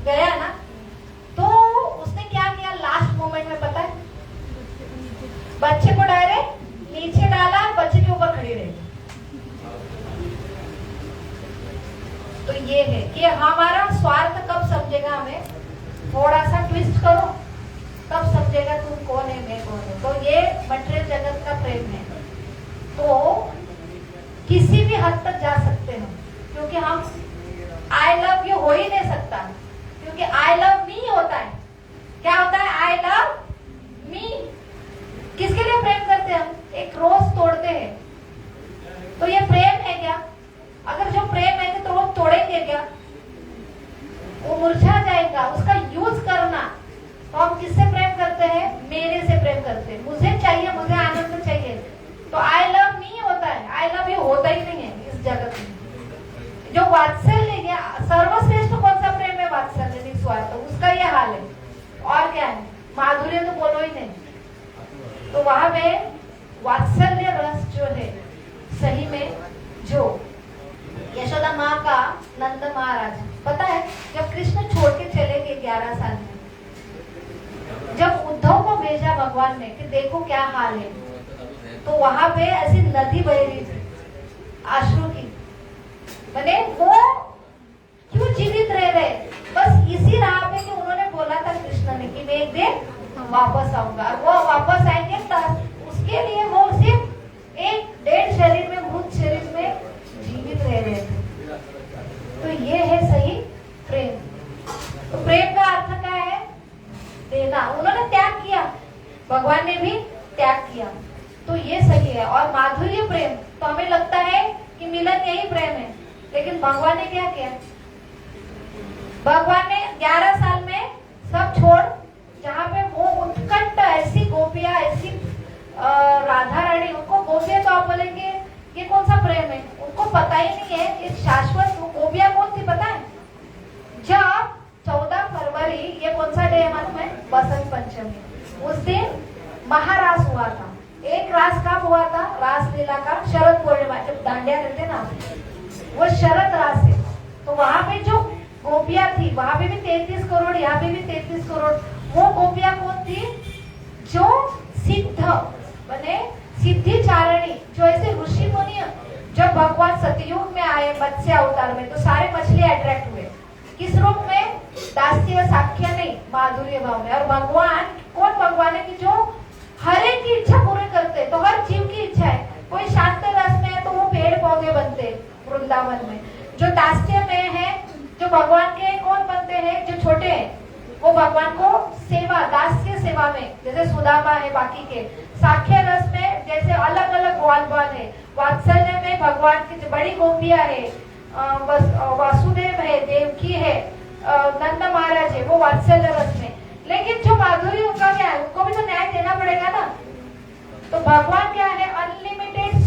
गया ना, तो उसने क्या किया लास्ट मोमेंट में, पता है, बच्चे को डायरेक्ट नीचे डाला, बच्चे के ऊपर खड़ी रही। तो ये है कि हमारा स्वार्थ कब समझेगा, हमें थोड़ा सा ट्विस्ट करो तब समझेगा तुम कौन है, मैं कौन है। तो ये मटेरियल जगत का प्रेम है। तो किसी भी हद तक जा सकते हैं, क्योंकि हम आई लव यू हो ही नहीं सकता, क्योंकि आई लव मी होता है। क्या होता है, आई लव मी। किसके लिए प्रेम करते हैं हम, एक रोज तोड़ते हैं, तो ये प्रेम है क्या? अगर जो प्रेम है तो रोज तोड़ेंगे क्या, वो मुरझा जाएगा। उसका यूज करना, तो हम किससे प्रेम करते हैं, मेरे से प्रेम करते हैं, मुझे चाहिए, मुझे आनंद चाहिए, तो आई लव मी होता है, आई लव यू होता ही नहीं है इस जगत में। जो वात्सल्य है, सर्वश्रेष्ठ कौन सा प्रेम है, वात्सल्य, निस्वार्थ, उसका ये हाल है। और क्या है, माधुर्य तो बोलो ही नहीं। तो वहां पे वात्सल्य रस जो है, सही में जो यशोदा माँ का नंद महाराज, पता है जब कृष्ण छोड़ के चले गए 11 साल में। जब उद्धव को भेजा भगवान ने कि देखो क्या हाल है, तो वहां पे ऐसी नदी बह रही थी अश्रु की। मैंने वो क्यों जीवित रह रहे, बस इसी राह पे कि उन्होंने बोला था कृष्ण ने कि मैं एक दिन वापस आऊंगा, वो वापस आएंगे, उसके लिए वो सिर्फ एक डेढ़ शरीर में, मृत शरीर में जीवित रह रहे थे। तो ये है सही प्रेम। तो प्रेम का अर्थ क्या है? देना। उन्होंने त्याग किया, भगवान ने भी त्याग किया, तो ये सही है। और माधुर्य प्रेम, तो हमें लगता है कि मिलन यही प्रेम है, लेकिन भगवान ने क्या किया? भगवान ने 11 साल में सब छोड़, जहाँ पे वो उत्कंठ ऐसी गोपियां, ऐसी राधा रानी, उनको गोपियां तो आप बोलेंगे ये कौन सा प्रेम है, उनको पता ही नहीं है ये शाश्वत गोपियां कौन थी पता है? जब 14 फरवरी, ये कौन सा डे है मालूम है? बसंत पंचमी। उस दिन महारास हुआ था। एक रास कब हुआ था? रास लीला का शरद पूर्णिमा, जब दांडिया रहते ना, वो शरद रास है। तो वहां पे जो गोपियां थी, वहां पे भी 33 करोड़, यहाँ पे भी 33 करोड़। वो गोपियां कौन थी? जो सिद्ध बने, सिद्धि चारणी, जो ऐसे ऋषि मुनि, जब भगवान सतयुग में आए मत्स्य अवतार में, तो सारे मछली अट्रैक्ट हुए। किस रूप में? दास्य साख्य नहीं, माधुर्य भाव में। और भगवान कौन? भगवान है कि जो हर एक की इच्छा पूरी करते, तो हर जीव की इच्छा है। कोई शांत रस में है तो वो पेड़ पौधे बनते वृंदावन में, जो दास्य में है, जो भगवान के कौन बनते हैं? जो छोटे हैं, वो भगवान को सेवा, दास्य सेवा में, जैसे सुदामा है, बाकी के साख्य रस में जैसे अलग अलग ग्वाल है, वात्सल्य में भगवान की बड़ी गोपियां है, वासुदेव है, देवकी है, नंद महाराज है, वो वात्सल्य रस में। लेकिन जो माधुरी, उनका क्या है? उनको भी तो न्याय देना पड़ेगा ना। तो भगवान क्या है? अनलिमिटेड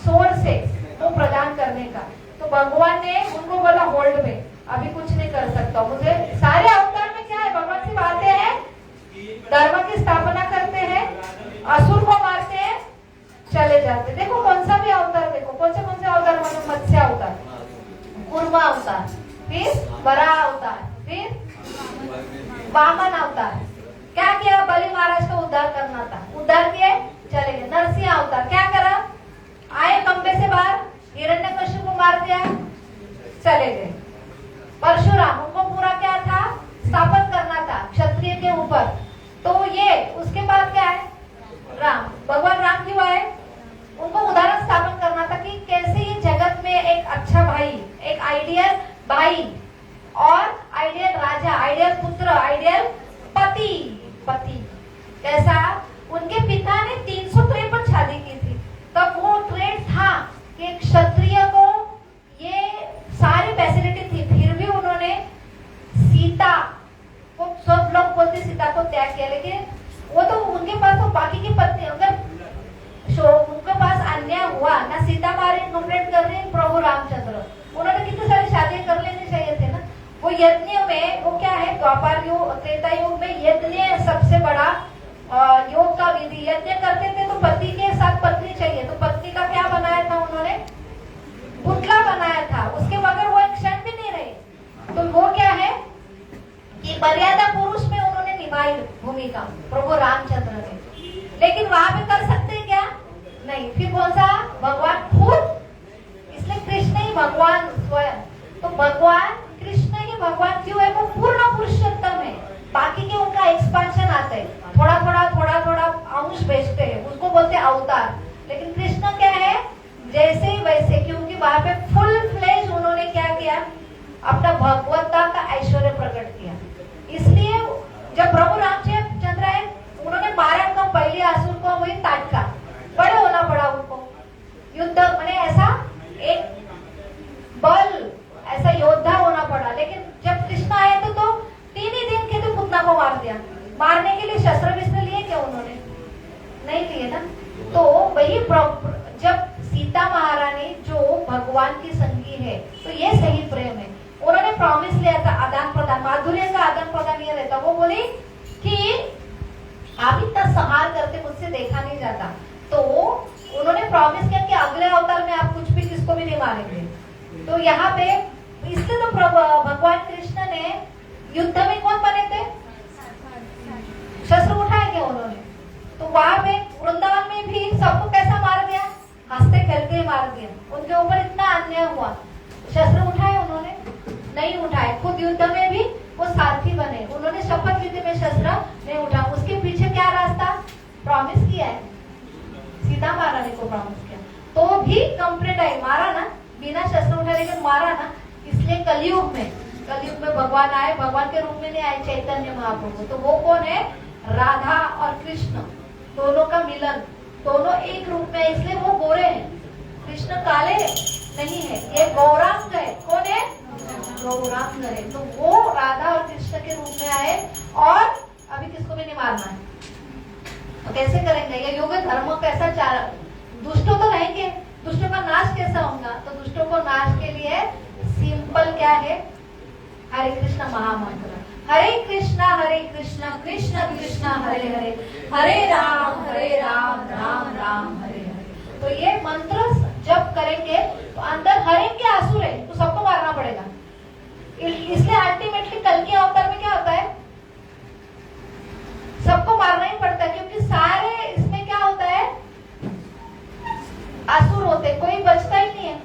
सोर्स है वो प्रदान करने का। तो भगवान ने उनको बोला होल्ड में, अभी कुछ नहीं कर सकता मुझे। सारे अवतार में क्या है? भगवान सिर्फ आते हैं, धर्म की स्थापना करते हैं, असुर को मारते हैं, चले जाते। देखो कौन सा भी अवतार देखो, कौन से अवतार? मतलब मत्स्य अवतार, कूर्मा अवतार, फिर वराह अवतार, फिर वामन अवतार। क्या किया? बलि महाराज का उद्धार करना था, उद्धार किए, चले गए। नरसिंह अवतार क्या करा? आए खंबे से बाहर, हिरण्यकशिपु को मार दिया, चले गए। परशुराम, उनको पूरा क्या था? स्थापन करना था क्षत्रिय के ऊपर। तो ये उसके बाद क्या है? राम, भगवान राम क्यों आए? उनको उदाहरण स्थापन करना था कि कैसे ये जगत में एक अच्छा भाई, एक आइडियल भाई और आइडियल राजा, आइडियल पुत्र, आइडियल पति कैसा? उनके पिता ने 353 शादी की थी, तब वो ट्रेड था कि क्षत्रिय को ये सारी फैसिलिटी थी, फिर भी उन्होंने सीता को, सब लोग बोलते सीता को त्याग किया। लेकिन वो तो उनके पास तो बाकी की पत्नी, अगर उनके पास अन्याय हुआ ना, सीता मारी कंप्लेंट कर रही प्रभु रामचंद्र, उन्होंने कितनी सारी शादी कर लेनी चाहिए थे ना। वो यज्ञ में, वो क्या है? द्वापर युग, त्रेता युग में यज्ञ सबसे बड़ा योग का विधि। यज्ञ करते थे तो पति के साथ पत्नी चाहिए, तो पत्नी का क्या बनाया था उन्होंने? पुतला बनाया था, उसके बगैर वो एक क्षण भी नहीं रहे। तो वो क्या है कि मर्यादा पुरुष में उन्होंने निभाई भूमिका प्रभु रामचंद्र ने। लेकिन वहां पे कर सकते क्या? नहीं। फिर कौन सा? भगवान खुद, इसलिए कृष्ण ही भगवान स्वयं। तो भगवान कृष्ण ही भगवान क्यों है? वो पूर्ण पुरुषोत्तम है। बाकी के उनका एक्सपांशन आता है, थोड़ा थोड़ा अंश भेजते हैं, उसको बोलते हैं अवतार। लेकिन कृष्ण क्या है? जैसे ही वैसे, क्योंकि वहां पे फुल फ्लेज उन्होंने क्या किया? अपना भगवत्ता का ऐश्वर्य प्रकट किया। इसलिए जब प्रभु रामचंद्र आए, उन्होंने मारा तो पहले असुर को वही ताटका, बड़े होना पड़ा उनको। युद्ध मैंने ऐसा एक बल, ऐसा योद्धा होना पड़ा। लेकिन जब कृष्ण आए तो 3 ही दिन के तो पुतना को मार दिया। मारने के लिए शस्त्र विस्त्र लिए क्या उन्होंने? नहीं लिए ना। तो वही जब सीता महारानी जो भगवान की संगी है, तो ये सही प्रेम है। उन्होंने प्रॉमिस लिया था, आदान प्रदान, माधुर्य का आदान प्रदान ये रहता। वो बोली कि आप इतना संहार करते मुझसे देखा नहीं जाता, तो उन्होंने प्रॉमिस किया कि अगले अवतार में आप कुछ भी किसको भी नहीं मारेंगे। तो यहाँ पे इसलिए तो भगवान कृष्ण ने युद्ध में कौन बने थे? को प्रॉमिस किया, तो भी कंप्लेंट आई, मारा ना, बिना शस्त्र उठाए लेकिन मारा ना। इसलिए कलयुग में भगवान आए, भगवान के रूप में नहीं आए चैतन्य महाप्रभु। तो वो कौन है? राधा और कृष्ण दोनों का मिलन, दोनों एक रूप में, इसलिए वो गोरे हैं। कृष्ण काले नहीं है, ये गौरांग है। कौन है? गौरांग है। तो वो राधा और कृष्ण के रूप में आए और अभी किसको भी नहीं मारना है। तो कैसे करेंगे ये युग धर्म कैसा चाल? दुष्टों तो रहेंगे, दुष्टों का नाश कैसा होगा? तो दुष्टों को नाश के लिए सिंपल क्या है? हरे कृष्ण महामंत्र। हरे कृष्णा कृष्ण कृष्ण हरे हरे, हरे राम राम राम हरे हरे। तो ये मंत्र जब करेंगे तो अंदर हर एक के आंसू है, तो सबको मारना पड़ेगा। इसलिए अल्टीमेटली कल के अवतार में क्या होता है? सबको मारना ही पड़ता है, क्योंकि सारे इसमें क्या होता है? असुर होते, कोई बचता ही नहीं है,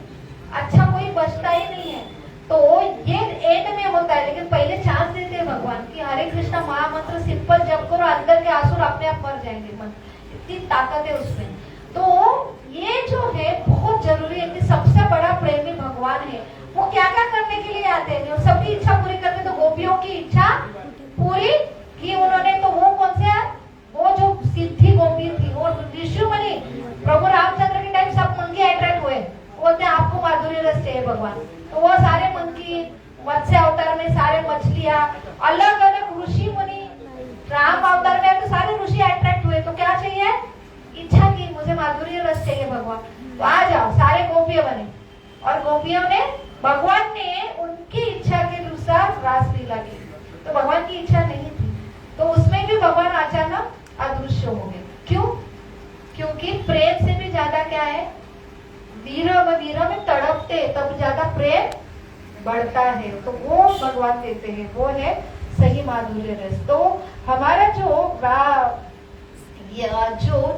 अच्छा कोई बचता ही नहीं है। तो ये एंड में होता है, लेकिन पहले चांस देते हैं भगवान की हरे कृष्णा महामंत्र सिंपल जप करो, अंदर के आसुर अपने आप मर जाएंगे। मन इतनी ताकत है उसमें। तो ये जो है बहुत जरूरी है कि सबसे बड़ा प्रेमी भगवान है। वो क्या क्या करने के लिए आते हैं? सबकी इच्छा पूरी करते। तो गोपियों की इच्छा पूरी की उन्होंने। तो वो कौन से है? वो जो सिद्धि गोपी थी, वो ऋषिमुनि प्रभु रामचंद्र के टाइम सब मंकी अट्रैक्ट हुए, बोलते हैं आपको माधुर्य रस चाहिए भगवान। तो वो सारे मंकी मत्स्य अवतार में सारे मछलियां अलग अलग ऋषि मुनि, राम अवतार में तो सारे ऋषि अट्रैक्ट हुए। तो क्या चाहिए? इच्छा की मुझे माधुर्य रस चाहिए भगवान। तो आ जाओ, सारे गोपियां बने और गोपियों ने भगवान ने उनकी इच्छा के अनुसार रासलीला की। तो भगवान की इच्छा नहीं थी, तो उसमें भी भगवान अचानक अदृश्य हो गए। क्यों? क्योंकि प्रेम से भी ज्यादा क्या है? वीर में तड़पते तब ज्यादा प्रेम बढ़ता है। तो वो भगवान देते हैं, वो है सही माधुर्य रस। तो हमारा जो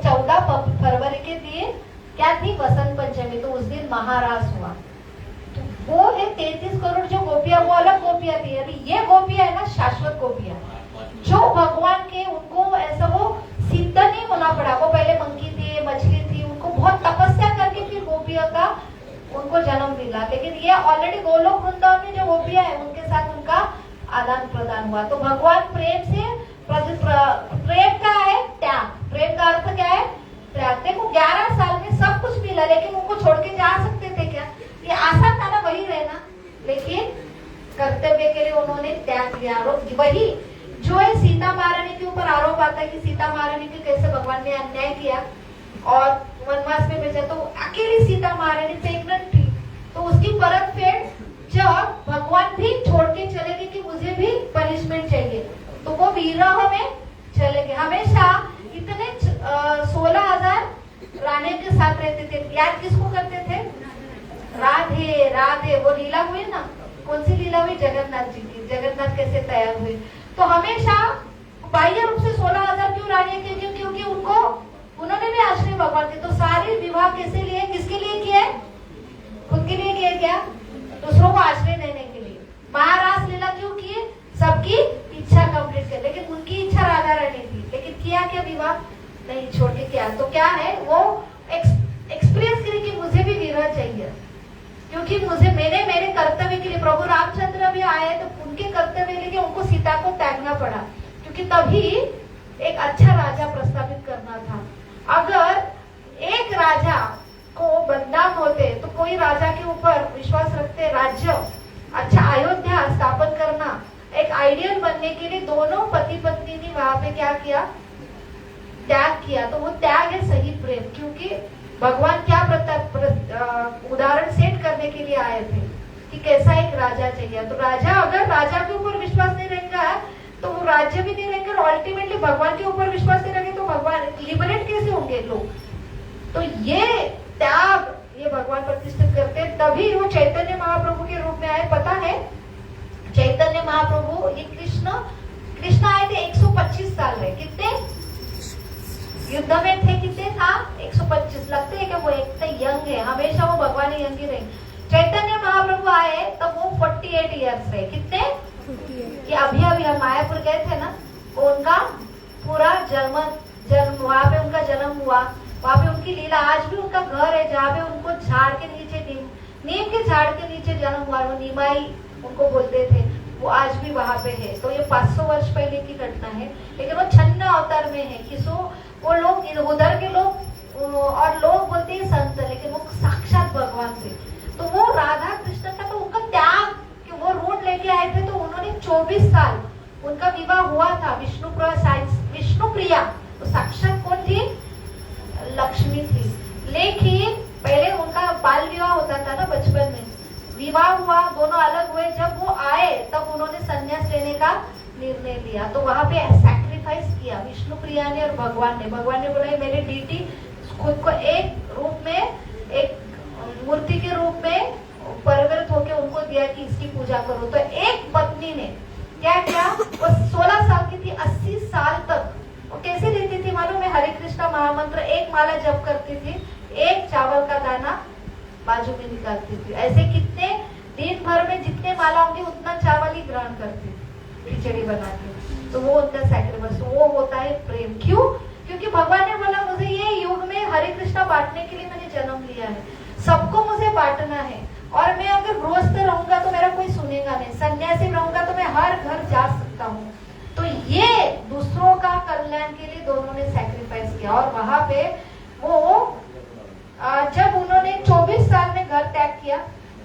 14 फरवरी के दिन क्या थी? बसंत पंचमी। तो उस दिन महारास हुआ। तो वो है 33 करोड़ जो गोपियां, वो अलग गोपियां थी। अभी ये गोपियां है ना शाश्वत गोपियां, जो भगवान के उनको ऐसा वो सिद्ध नहीं होना पड़ा। वो पहले मंकी थी, मछली थी, उनको बहुत तपस्या करके फिर गोपियों का उनको जन्म मिला। लेकिन ये ऑलरेडी गोलोक वृंदावन में जो गोपियां है उनके साथ उनका आदान प्रदान हुआ। तो भगवान प्रेम से प्रेम का है त्याग। प्रेम का अर्थ क्या है? त्याग। देखो 11 साल में सब कुछ मिला, लेकिन उनको छोड़ के जा सकते थे क्या? ये आसान था ना वही रहना, लेकिन कर्तव्य के लिए उन्होंने त्याग किया। वही जो है सीता महारानी के ऊपर आरोप आता है कि सीता महारानी के कैसे भगवान ने अन्याय किया और वनवास में भेजा। तो अकेली सीता महारानी प्रेग्नेंट थी, तो उसकी परत फेर जब भगवान भी छोड़ के चले गए कि मुझे भी पनिशमेंट चाहिए, तो वो विरह में चले गए। हमेशा इतने 16,000 रानी के साथ रहते थे। याद किसको करते थे? राधे राधे। वो लीला हुई ना, कौन सी लीला हुई? जगन्नाथ जी की। जगन्नाथ कैसे तैयार हुए? तो हमेशा बाह्य रूप से 16,000 क्यों रानियां की? क्योंकि उनको उन्होंने भी आश्रय भगवान के। तो सारे विवाह कैसे लिए? किसके लिए किए? खुद के लिए किए क्या? दूसरों को आश्रय देने के लिए। महारास लीला क्यों किए? सबकी इच्छा कंप्लीट कर। लेकिन उनकी इच्छा राधा रानी थी, लेकिन किया क्या? विवाह नहीं, छोड़ के किया। तो क्या है? वो एक्सपीरियंस करी कि मुझे भी विवाह चाहिए, क्योंकि मुझे मेरे कर्तव्य के लिए प्रभु रामचंद्र भी आए, तो उनके कर्तव्य के लिए उनको सीता को त्यागना पड़ा, क्योंकि तभी एक अच्छा राजा प्रस्तावित करना था। अगर एक राजा को बदनाम होते तो कोई राजा के ऊपर विश्वास रखते, राज्य अच्छा अयोध्या स्थापन करना एक आइडियल बनने के लिए दोनों पति पत्नी ने वहां पे क्या किया? त्याग किया। तो वो त्याग है सही प्रेम, क्योंकि भगवान क्या उदाहरण सेट करने के लिए आए थे कि कैसा एक राजा चाहिए। तो अगर राजा के ऊपर विश्वास नहीं रहेगा तो वो राज्य भी नहीं रहेंगे, और अल्टीमेटली भगवान के ऊपर विश्वास नहीं रहेंगे तो भगवान लिबरेट कैसे होंगे लोग? तो ये त्याग ये भगवान प्रतिष्ठित करते हैं। तभी वो चैतन्य महाप्रभु के रूप में आए। पता है चैतन्य महाप्रभु ये कृष्ण आए थे 125 साल में। कितने युद्ध में थे? कितने था? 125। लगते है कि वो एक यंग है, हमेशा वो भगवान यंग ही रहे। चैतन्य महाप्रभु आए तब वो 48 इयर्स रहे। कितने? कि अभी हम मायापुर गए थे ना, उनका पूरा जन्म वहां पे उनका जन्म हुआ। वहां पे उनकी लीला, आज भी उनका घर है जहाँ पे उनको झाड़ के नीचे, नीम के झाड़ के नीचे जन्म हुआ, वो निमाई उनको बोलते थे, वो आज भी वहां पे है। तो ये 500 वर्ष पहले की घटना है, लेकिन वो छन्न अवतार में है कि वो लोग उधर के लोग और लोग बोलते हैं संत, लेकिन वो साक्षात भगवान थे। तो वो राधा कृष्ण का तो उनका त्याग कि वो रूट लेके आए थे, तो उन्होंने 24 साल उनका विवाह हुआ था विष्णुप्रिया, तो साक्षात कौन थी? लक्ष्मी थी। लेकिन पहले उनका बाल विवाह होता था ना, बचपन में विवाह हुआ, दोनों अलग हुए, जब वो आए तब उन्होंने संन्यास लेने का निर्णय लिया। तो वहां पे सैक्रिफाइस किया विष्णुप्रिया ने और भगवान ने बोला मेरे डीटी खुद को एक रूप में, एक मूर्ति के रूप में परिवर्तित होकर उनको दिया कि इसकी पूजा करो। तो एक पत्नी ने क्या किया, वो 16 साल की थी, 80 साल तक वो कैसे रहती थी मालूम है? हरे कृष्णा महामंत्र एक माला जप करती थी, एक चावल का दाना बाजू में निकालती थी। ऐसे कितने दिन भर में जितने माला होंगे उतना चावल ही ग्रहण करती थी, खिचड़ी बना के। तो वो उनका सैक्रिफाइस, वो होता है प्रेम। क्यों? क्योंकि भगवान ने बोला मुझे ये युग में हरे कृष्णा बांटने के लिए मैंने जन्म लिया है, सबको मुझे बांटना है। और मैं अगर गृहस्थ रहूंगा तो मेरा कोई सुनेगा नहीं, सन्यासी रहूंगा तो मैं हर घर जा सकता हूँ। तो ये दूसरों का कल्याण के लिए दोनों ने सैक्रिफाइस किया। और वहां पे वो जब उन्होंने 24 साल में घर त्याग किया,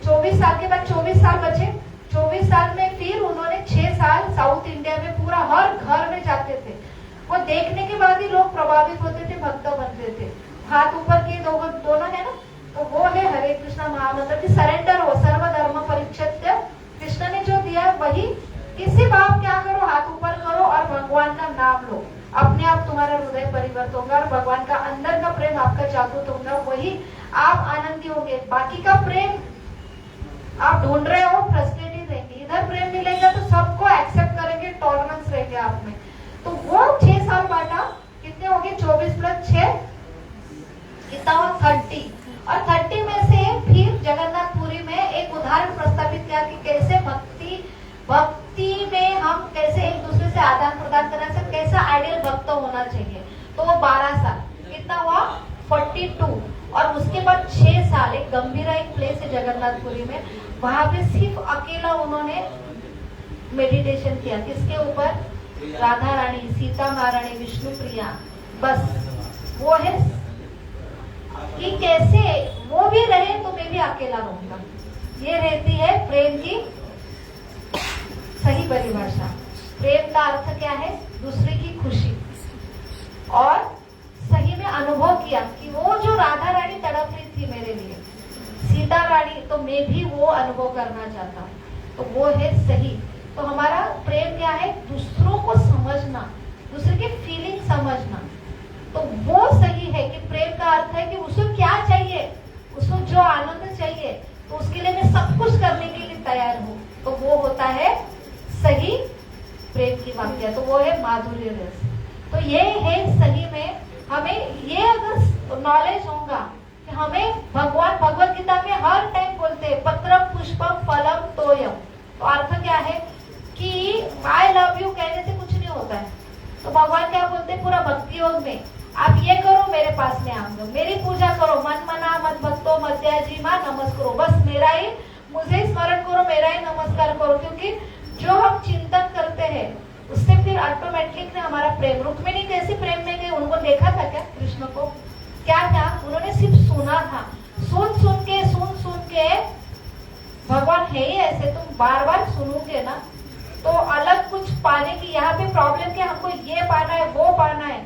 24 साल के बाद 24 साल बचे, 24 साल में फिर उन्होंने 6 साल साउथ इंडिया में पूरा हर घर में जाते थे। वो देखने के बाद ही लोग प्रभावित होते थे, भक्त बनते थे। हाथ ऊपर किए दोनों है ना, तो वो है हरे कृष्णा महामंत्र की सरेंडर हो, सर्वधर्म परित्यज्य। कृष्ण ने जो दिया वही, किसी भाव क्या करो, हाथ ऊपर करो और भगवान का नाम लो, अपने आप तुम्हारा हृदय परिवर्तन होगा और भगवान का अंदर का प्रेम आपका जागृत होगा, वही आप आनंदी होंगे। बाकी का प्रेम आप ढूंढ रहे हो, फ्रस्ट्रेटेड रहेंगे। इधर प्रेम मिलेगा तो सबको एक्सेप्ट करेंगे, टॉलरेंस रहेंगे आप में। तो वो 6 साल बांटा, कितने हो गए? 24 + 6 कितना हुआ? 30। और 30 में से फिर जगन्नाथपुरी में एक उदाहरण प्रस्तावित किया कि कैसे भक्ति में हम कैसे एक दूसरे से आदान प्रदान करना चाहिए, कैसा आइडियल भक्त होना चाहिए। तो वो 12 साल, कितना हुआ? 42। और उसके बाद 6 साल एक गंभीरा एक प्लेस है जगन्नाथपुरी में, वहां पे सिर्फ अकेला उन्होंने मेडिटेशन किया। किसके ऊपर? राधा रानी, सीता महारानी, विष्णुप्रिया। बस वो है कि कैसे वो भी रहे तो मैं भी अकेला रहूंगा। ये रहती है प्रेम की सही परिभाषा। प्रेम का अर्थ क्या है? दूसरे की खुशी। और सही में अनुभव किया कि वो जो राधा रानी तड़प रही थी मेरे लिए, सीता रानी, तो मैं भी वो अनुभव करना चाहता हूँ। तो वो है सही। तो हमारा प्रेम क्या है? दूसरों को समझना, दूसरे की फीलिंग समझना। तो वो सही है कि प्रेम का अर्थ है कि उसको क्या चाहिए, उसको जो आनंद चाहिए, तो उसके लिए मैं सब कुछ करने के लिए तैयार हूँ। तो वो होता है सही प्रेम की वाक्य। तो वो है माधुर्य रस। तो ये है सही में हमें ये अगर नॉलेज होगा कि हमें भगवान भगवत गीता में हर टाइम बोलते हैं पत्रम पुष्पम फलम तोयम। तो अर्थ क्या है कि आई लव यू कहने से कुछ नहीं होता है। तो भगवान क्या बोलते हैं पूरा भक्ति योग में, आप ये करो मेरे पास में आओ, मेरी पूजा करो, मन मना मत भक्तो मध्याजी मां नमस्कार करो, बस मेरा ही मुझे स्मरण करो, मेरा ही नमस्कार करो। क्योंकि जो हम चिंतन करते हैं उससे फिर ऑटोमेटिक हमारा प्रेम। रुक्मिणी कैसे प्रेम में गई? उनको देखा था क्या कृष्ण को? क्या था? उन्होंने सिर्फ सुना था। सुन के भगवान है ही ऐसे, तुम बार बार सुनोगे ना तो अलग कुछ पाने की यहाँ पे प्रॉब्लम क्या, हमको ये पाना है वो पाना है,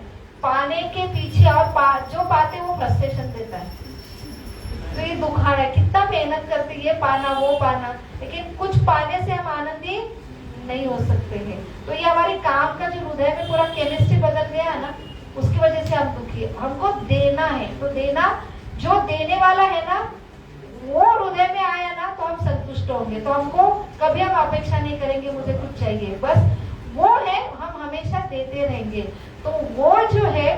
पाने के पीछे और जो पाते वो फ्रस्ट्रेशन देता है। तो ये दुखाड़ा है, कितना मेहनत करते ये पाना वो पाना, लेकिन कुछ पाने से हम आनंदी नहीं हो सकते हैं। तो ये हमारी काम का जो हृदय में पूरा केमिस्ट्री बदल गया है ना, उसकी वजह से हम दुखी है। हमको देना है, तो देना, जो देने वाला है ना वो हृदय में आया ना तो हम संतुष्ट होंगे। तो हमको कभी हम अपेक्षा नहीं करेंगे मुझे कुछ चाहिए, बस वो है हम हमेशा देते रहेंगे। तो वो जो है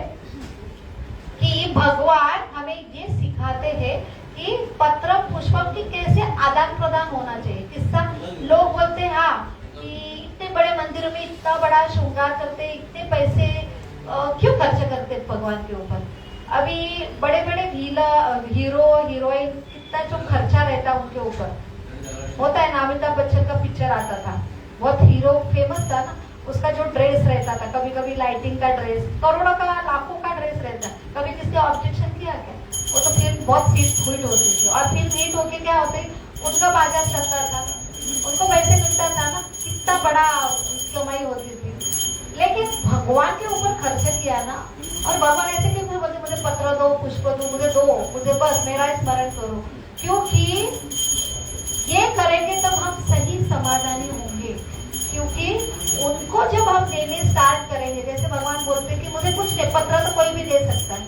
कि भगवान हमें ये सिखाते हैं कि पत्र पुष्पम की कैसे आदान प्रदान होना चाहिए। किस्सा लोग बोलते हैं हाँ कि इतने बड़े मंदिरों में इतना बड़ा श्रृंगार करते, इतने पैसे क्यों खर्च करते भगवान के ऊपर? अभी बड़े बड़े हीरो हीरोइन कितना जो खर्चा रहता है उनके ऊपर होता है ना। अमिताभ बच्चन का पिक्चर आता था, बहुत हीरो फेमस था ना, उसका जो ड्रेस रहता था, कभी कभी लाइटिंग का ड्रेस, करोड़ों का लाखों का ड्रेस रहता है, कभी किसने ऑब्जेक्शन किया क्या? वो तो फिर बहुत हिट होती थी, और फिर हिट होके क्या होते, उनका बाजार चलता था, उनको पैसे मिलता था ना, कितना बड़ा कमाई होती थी। लेकिन भगवान के ऊपर खर्च किया ना, और भगवान ऐसे क्यों बोलते मुझे पत्र दो, पुष्प दो, मुझे बस मेरा स्मरण करो, क्योंकि ये करेंगे तब हम सही समाधानी होंगे। क्योंकि उनको जब हम देने स्टार्ट करेंगे, जैसे भगवान बोलते हैं कि मुझे कुछ नहीं, पत्र तो कोई भी दे सकता है,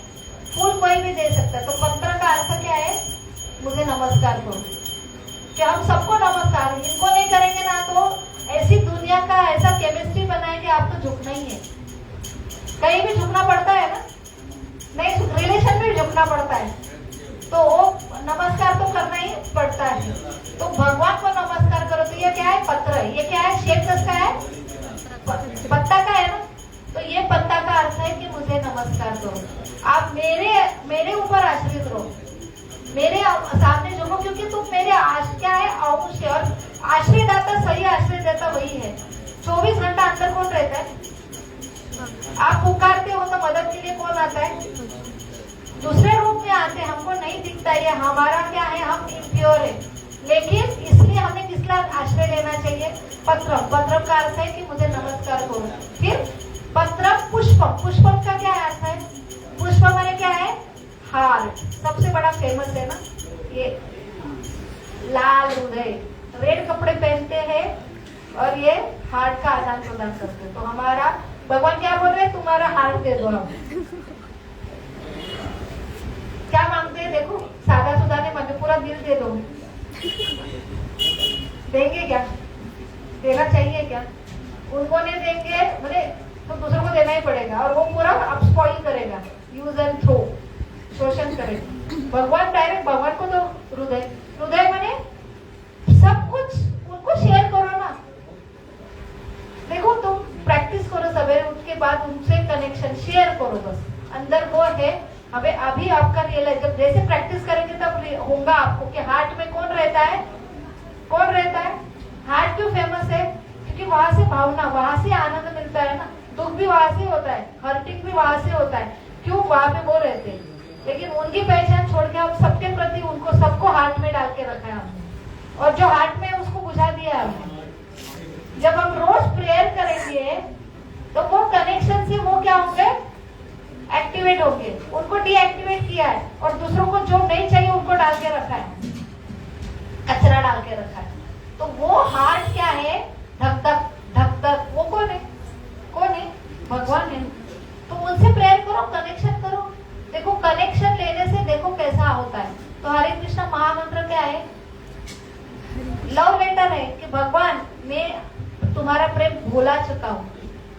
फूल कोई भी दे सकता है, तो पत्र का अर्थ क्या है? मुझे नमस्कार करो। कि हम सबको नमस्कार, इनको नहीं करेंगे ना तो ऐसी दुनिया का ऐसा केमिस्ट्री बनाएंगे, आपको झुकना ही है। कहीं भी झुकना पड़ता है ना, नहीं रिलेशन में झुकना पड़ता है, तो नमस्कार तो करना ही पड़ता है। तो भगवान को नमस्कार करो। तो ये क्या है? पत्र है। ये क्या है? शेप किसका है? पत्ता का है ना। तो ये पत्ता का अर्थ है कि मुझे नमस्कार करो, आप मेरे ऊपर आश्रित रहो, मेरे सामने झुको, क्योंकि तुम मेरे क्या है? अंश है। और आश्रय दाता, सही आश्रय दाता वही है। 24 घंटा अंदर कौन रहता है? आप पुकारते हो तो मदद के लिए कौन आता है? दूसरे रूप में आते हैं, हमको नहीं दिखता है, हमारा क्या है? हम इम्प्योर है, लेकिन इसलिए हमें किसका आश्रय लेना चाहिए? पत्र। पत्र का अर्थ है कि मुझे नमस्कार करो। फिर पत्र पुष्प, पुष्प का क्या अर्थ है? पुष्प माने क्या है? हार। सबसे बड़ा फेमस है ना ये लाल हृदय, रेड कपड़े पहनते हैं और ये हार्ट का आदान प्रदान करते हैं। तो हमारा भगवान क्या बोल रहे हैं? तुम्हारा हार्ट दे दो। हम क्या मांगते हैं? देखो सादा सुधा ने मांगे, पूरा दिल दे दो। देंगे क्या? देना चाहिए क्या? उनको नहीं देंगे बोले तो दूसरों को देना ही पड़ेगा, और वो पूरा अब स्पॉइल करेगा, यूज एंड थ्रो, शोषण करेगा। भगवान डायरेक्ट, भगवान को तो हृदय, हृदय माने सब कुछ उनको शेयर करो ना। देखो तुम प्रैक्टिस करो, सवेरे उठ के बाद उनसे कनेक्शन शेयर करो, बस अंदर वो है। अभी आपका रियलाइज, जब जैसे प्रैक्टिस करेंगे तब होगा आपको कि हार्ट में कौन रहता है? कौन रहता है? हार्ट क्यों फेमस है? क्योंकि वहां से भावना, वहां से आनंद मिलता है ना। दुख भी वहां से होता है, हर्टिंग भी वहां से होता है। क्यों? वहां पे वो रहते हैं। लेकिन उनकी पहचान छोड़ के हम सबके प्रति उनको सबको हार्ट में डाल के रखा है हमने, और जो हार्ट में उसको बुझा दिया हमने। जब हम रोज प्रेयर करेंगे तो वो कनेक्शन से वो क्या होंगे? एक्टिवेट होंगे। उनको डीएक्टिवेट किया है, और दूसरों को जो नहीं चाहिए उनको डाल के रखा है, कचरा डाल के रखा है। तो वो हार्ट क्या है? धक धक धक धक, वो कौन है? कौन है? भगवान है। तो उनसे प्रेयर करो, कनेक्शन करो। देखो कनेक्शन लेने से देखो कैसा होता है। तो हरे कृष्ण महामंत्र क्या है? लव लेटर है कि भगवान मैं तुम्हारा प्रेम भुला चुका हूँ,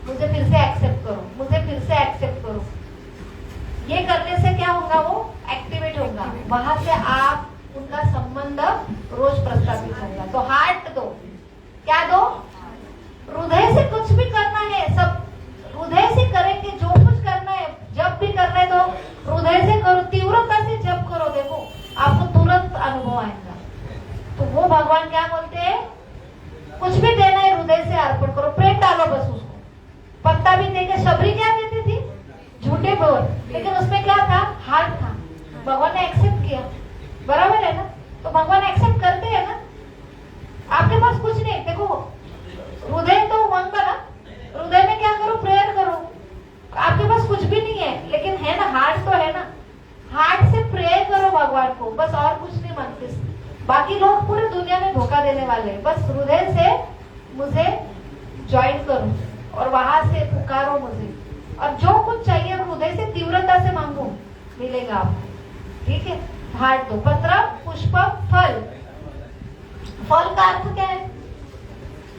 मुझे फिर से एक्सेप्ट करो, मुझे फिर से एक्सेप्ट करो। ये करने से क्या होगा? वो एक्टिवेट होगा, वहां से आप उनका संबंध रोज प्रस्थापित होगा। तो हार्ट दो, क्या दो? हृदय से कुछ भी करना है, सब हृदय से करेंगे। जो कुछ करना है, जब भी करना है तो हृदय से करो, तीव्रता से जब करो, देखो आपको तुरंत अनुभव आएगा। तो वो भगवान क्या बोलते हैं? कुछ भी देना है हृदय से अर्पण करो, प्रेम डालो बस उसको। पत्ता भी देंगे, शबरी क्या देती थी? झूठे बोल, लेकिन उसमें क्या था? हार्ट था। भगवान ने एक्सेप्ट किया, बराबर है ना। तो भगवान एक्सेप्ट करते हैं ना। आपके पास कुछ नहीं, देखो हृदय तो मांगा ना, हृदय में क्या करो? प्रेयर करो। आपके पास कुछ भी नहीं है, लेकिन है ना, हार्ट तो है ना। हार्ट से प्रेयर करो भगवान को, बस और कुछ नहीं मांगते। बाकी लोग पूरी दुनिया में धोखा देने वाले हैं, बस हृदय से मुझे ज्वाइन करो और वहां से पुकारो मुझे, और जो कुछ चाहिए हृदय से तीव्रता से मांगो, मिलेगा आपको। ठीक है? हार्ट दो। पत्र, पुष्प, फल। फल का अर्थ क्या है?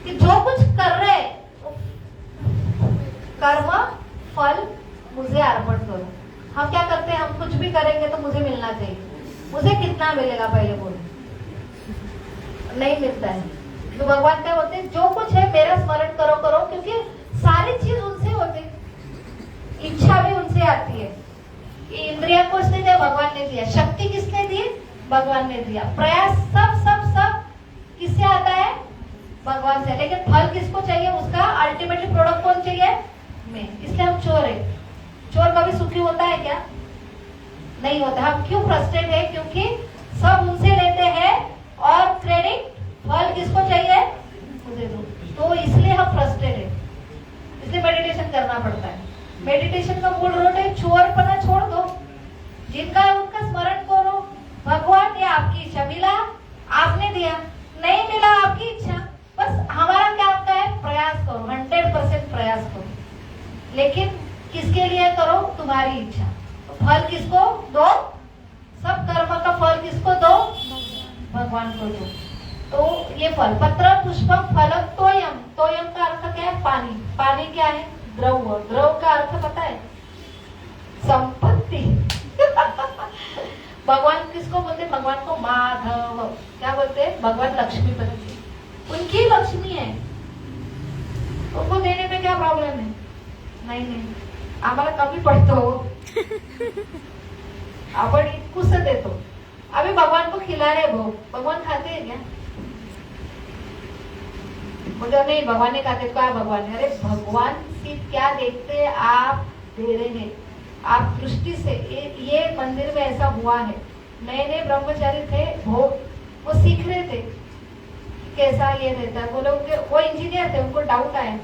कि जो कुछ कर रहे कर्म फल मुझे अर्पण करो। हम क्या करते हैं? हम कुछ भी करेंगे तो मुझे मिलना चाहिए। मुझे कितना मिलेगा? पहले बोलो, नहीं मिलता है। तो भगवान क्या बोलते हैं? जो कुछ है मेरा स्मरण करो करो, क्योंकि सारी चीज उनसे होती है, इच्छा भी उनसे आती है, इंद्रिय ने दिया, शक्ति किसने दी, भगवान ने दिया, प्रयास सब सब सब किससे आता है, भगवान से। लेकिन फल किसको चाहिए, उसका अल्टीमेटली प्रोडक्ट कौन चाहिए, मैं। इसलिए हम चोर है। चोर कभी सुखी होता है क्या, नहीं होता। हम क्यों फ्रस्ट्रेट है, क्योंकि सब उनसे लेते हैं और क्रेडिट फल किसको चाहिए, मुझे दो। तो इसलिए हम फ्रस्ट्रेट है, इसलिए मेडिटेशन करना पड़ता है। मेडिटेशन का मूल रोड है चोरपना छोड़ दो, जिनका है उनका स्मरण करो। भगवान ये आपकी इच्छा, मिला आपने दिया, नहीं मिला आपकी इच्छा, बस हमारा क्या होता है, प्रयास करो, 100% प्रयास करो। लेकिन किसके लिए करो, तुम्हारी इच्छा। तो फल किसको दो, सब कर्म का फल किसको दो, भगवान को दो। तो ये फल, पत्र पुष्पम फलम तोयम। तोयम का अर्थ क्या है, पानी। पानी क्या है, द्रव। द्रव का अर्थ पता है, संपत्ति। भगवान किसको बोलते, भगवान को माधव। क्या बोलते हैं, भगवान लक्ष्मीपति, उनकी लक्ष्मी है। उनको देने में क्या प्रॉब्लम है, नहीं आम्हाला कमी पडतो, आपण इतकुस देतो। अभी भगवान को खिला रहे भोग, भगवान खाते हैं क्या, बोले नहीं भगवान ने खाते, क्या भगवान है, अरे भगवान सिर्फ क्या देखते हैं, आप दे रहे हैं, आप दृष्टि से। ये मंदिर में ऐसा हुआ है, नए नए ब्रह्मचारी थे, वो सीख रहे थे कैसा ये रहता है। बोले उनके, वो इंजीनियर थे, उनको डाउट आया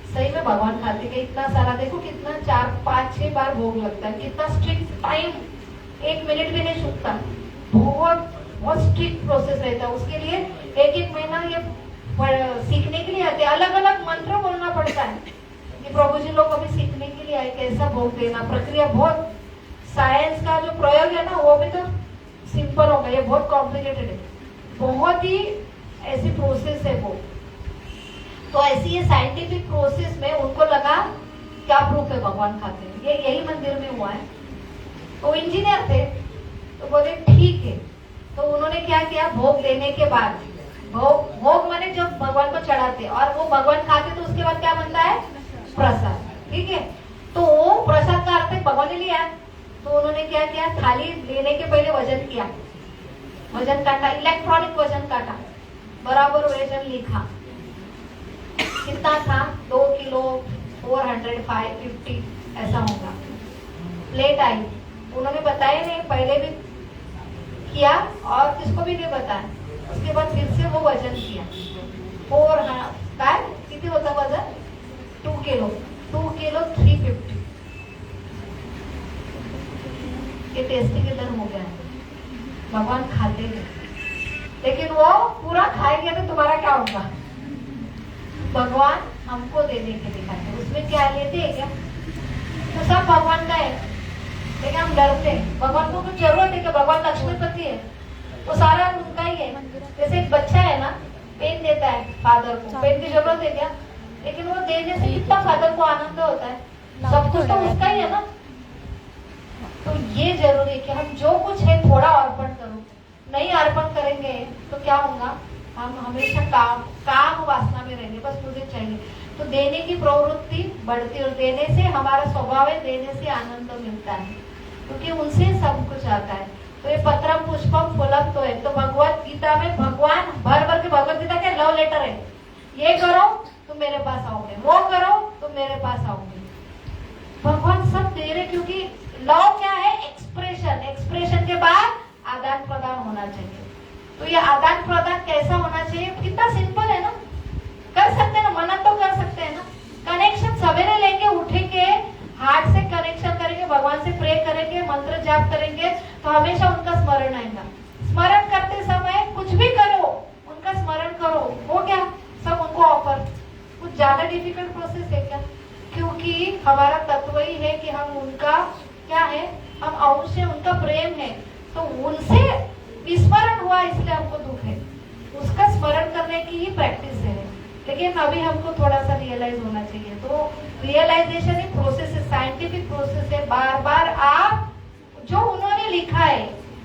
सही में भगवान खाते के इतना सारा, देखो कितना 4, 5, 6 बार भोग लगता है, कितना स्ट्रिक्ट टाइम, 1 मिनट भी नहीं छूटता, बहुत स्ट्रिक्ट प्रोसेस रहता है। उसके लिए 1-1 महीना ये सीखने के लिए आते, अलग अलग मंत्र बोलना पड़ता है कि प्रभु जी लोग अभी सीखने के लिए आए, कैसा भोग देना, प्रक्रिया बहुत, साइंस का जो प्रयोग है ना वो भी तो सिंपल होगा, ये बहुत कॉम्प्लिकेटेड है, बहुत ही ऐसी प्रोसेस है वो। तो ऐसी ये साइंटिफिक प्रोसेस में उनको लगा क्या प्रूफ है भगवान खाते हैं, ये यही मंदिर में हुआ है। तो इंजीनियर थे, तो बोले ठीक है। तो उन्होंने क्या किया, भोग देने के बाद, भोग माने जब भगवान को चढ़ाते और वो भगवान खाते, तो उसके बाद क्या बनता है, प्रसाद, ठीक है। तो प्रसाद का अर्थ भगवान ने लिया, तो उन्होंने क्या किया, थाली लेने के पहले वजन किया, वजन काटा, इलेक्ट्रॉनिक वजन काटा, बराबर वजन लिखा, कितना था, 2 किलो 450 ऐसा होगा। प्लेट आई, उन्होंने बताया नहीं, पहले भी किया और किसको भी नहीं बताया। उसके बाद फिर से वो वजन किया, 4 काय किती होता वजन, 2 किलो 350। ये टेस्टी के दर हो गया, भगवान खाते हैं, लेकिन वो पूरा खाएंगे तो तुम्हारा क्या होगा, भगवान हमको देने के लिए खाते, उसमें क्या लेते हैं क्या, तो सब भगवान का है, लेकिन हम डरते हैं। भगवान को कुछ जरूरत है कि भगवान लक्ष्मीपति है, वो सारा उनका ही है। जैसे एक बच्चा है ना, पेन देता है फादर को, पेन की जरूरत है क्या, लेकिन वो देने से कितना फादर को आनंद होता है, सब कुछ तो उसका ही है ना। तो ये जरूरी है कि हम जो कुछ है थोड़ा अर्पण करो, नहीं अर्पण करेंगे तो क्या होगा, हम हमेशा काम वासना में रहेंगे, बस मुझे चाहिए। तो देने की प्रवृत्ति बढ़ती है, और देने से हमारा स्वभाव है, देने से आनंद मिलता है, क्योंकि उनसे सब कुछ आता है। तो ये पत्रम पुष्पम फलम तो है। तो भगवत गीता में भगवान भर भर के, भगवत गीता के लव लेटर है, ये करो तो मेरे पास आओगे, वो करो तो मेरे पास आओगे। भगवान सब दे रहे, क्योंकि लव क्या है, एक्सप्रेशन के बाद आदान प्रदान होना चाहिए। तो ये आदान प्रदान कैसा होना चाहिए, कितना सिंपल है ना, कर सकते हैं ना, मना तो कर सकते हैं ना। कनेक्शन सवेरे लेंगे, उठेंगे, हार्ट से कनेक्शन करेंगे, भगवान से प्रे करेंगे, मंत्र जाप करेंगे, तो हमेशा उनका स्मरण आएगा। स्मरण करते समय कुछ भी करो, उनका स्मरण करो, हो गया, सब उनको ऑफर। कुछ ज्यादा डिफिकल्ट प्रोसेस है क्या, क्योंकि हमारा तत्व ही है कि हम उनका क्या है, हम अंश है, उनका प्रेम है। तो उनसे विस्मरण हुआ, इसलिए हमको दुख है, उसका स्मरण करने की ही प्रैक्टिस है। लेकिन अभी हमको थोड़ा सा रियलाइज होना चाहिए। तो रियलाइजेशन एक प्रोसेस है, साइंटिफिक प्रोसेस है। बार बार आप जो उन्होंने लिखा है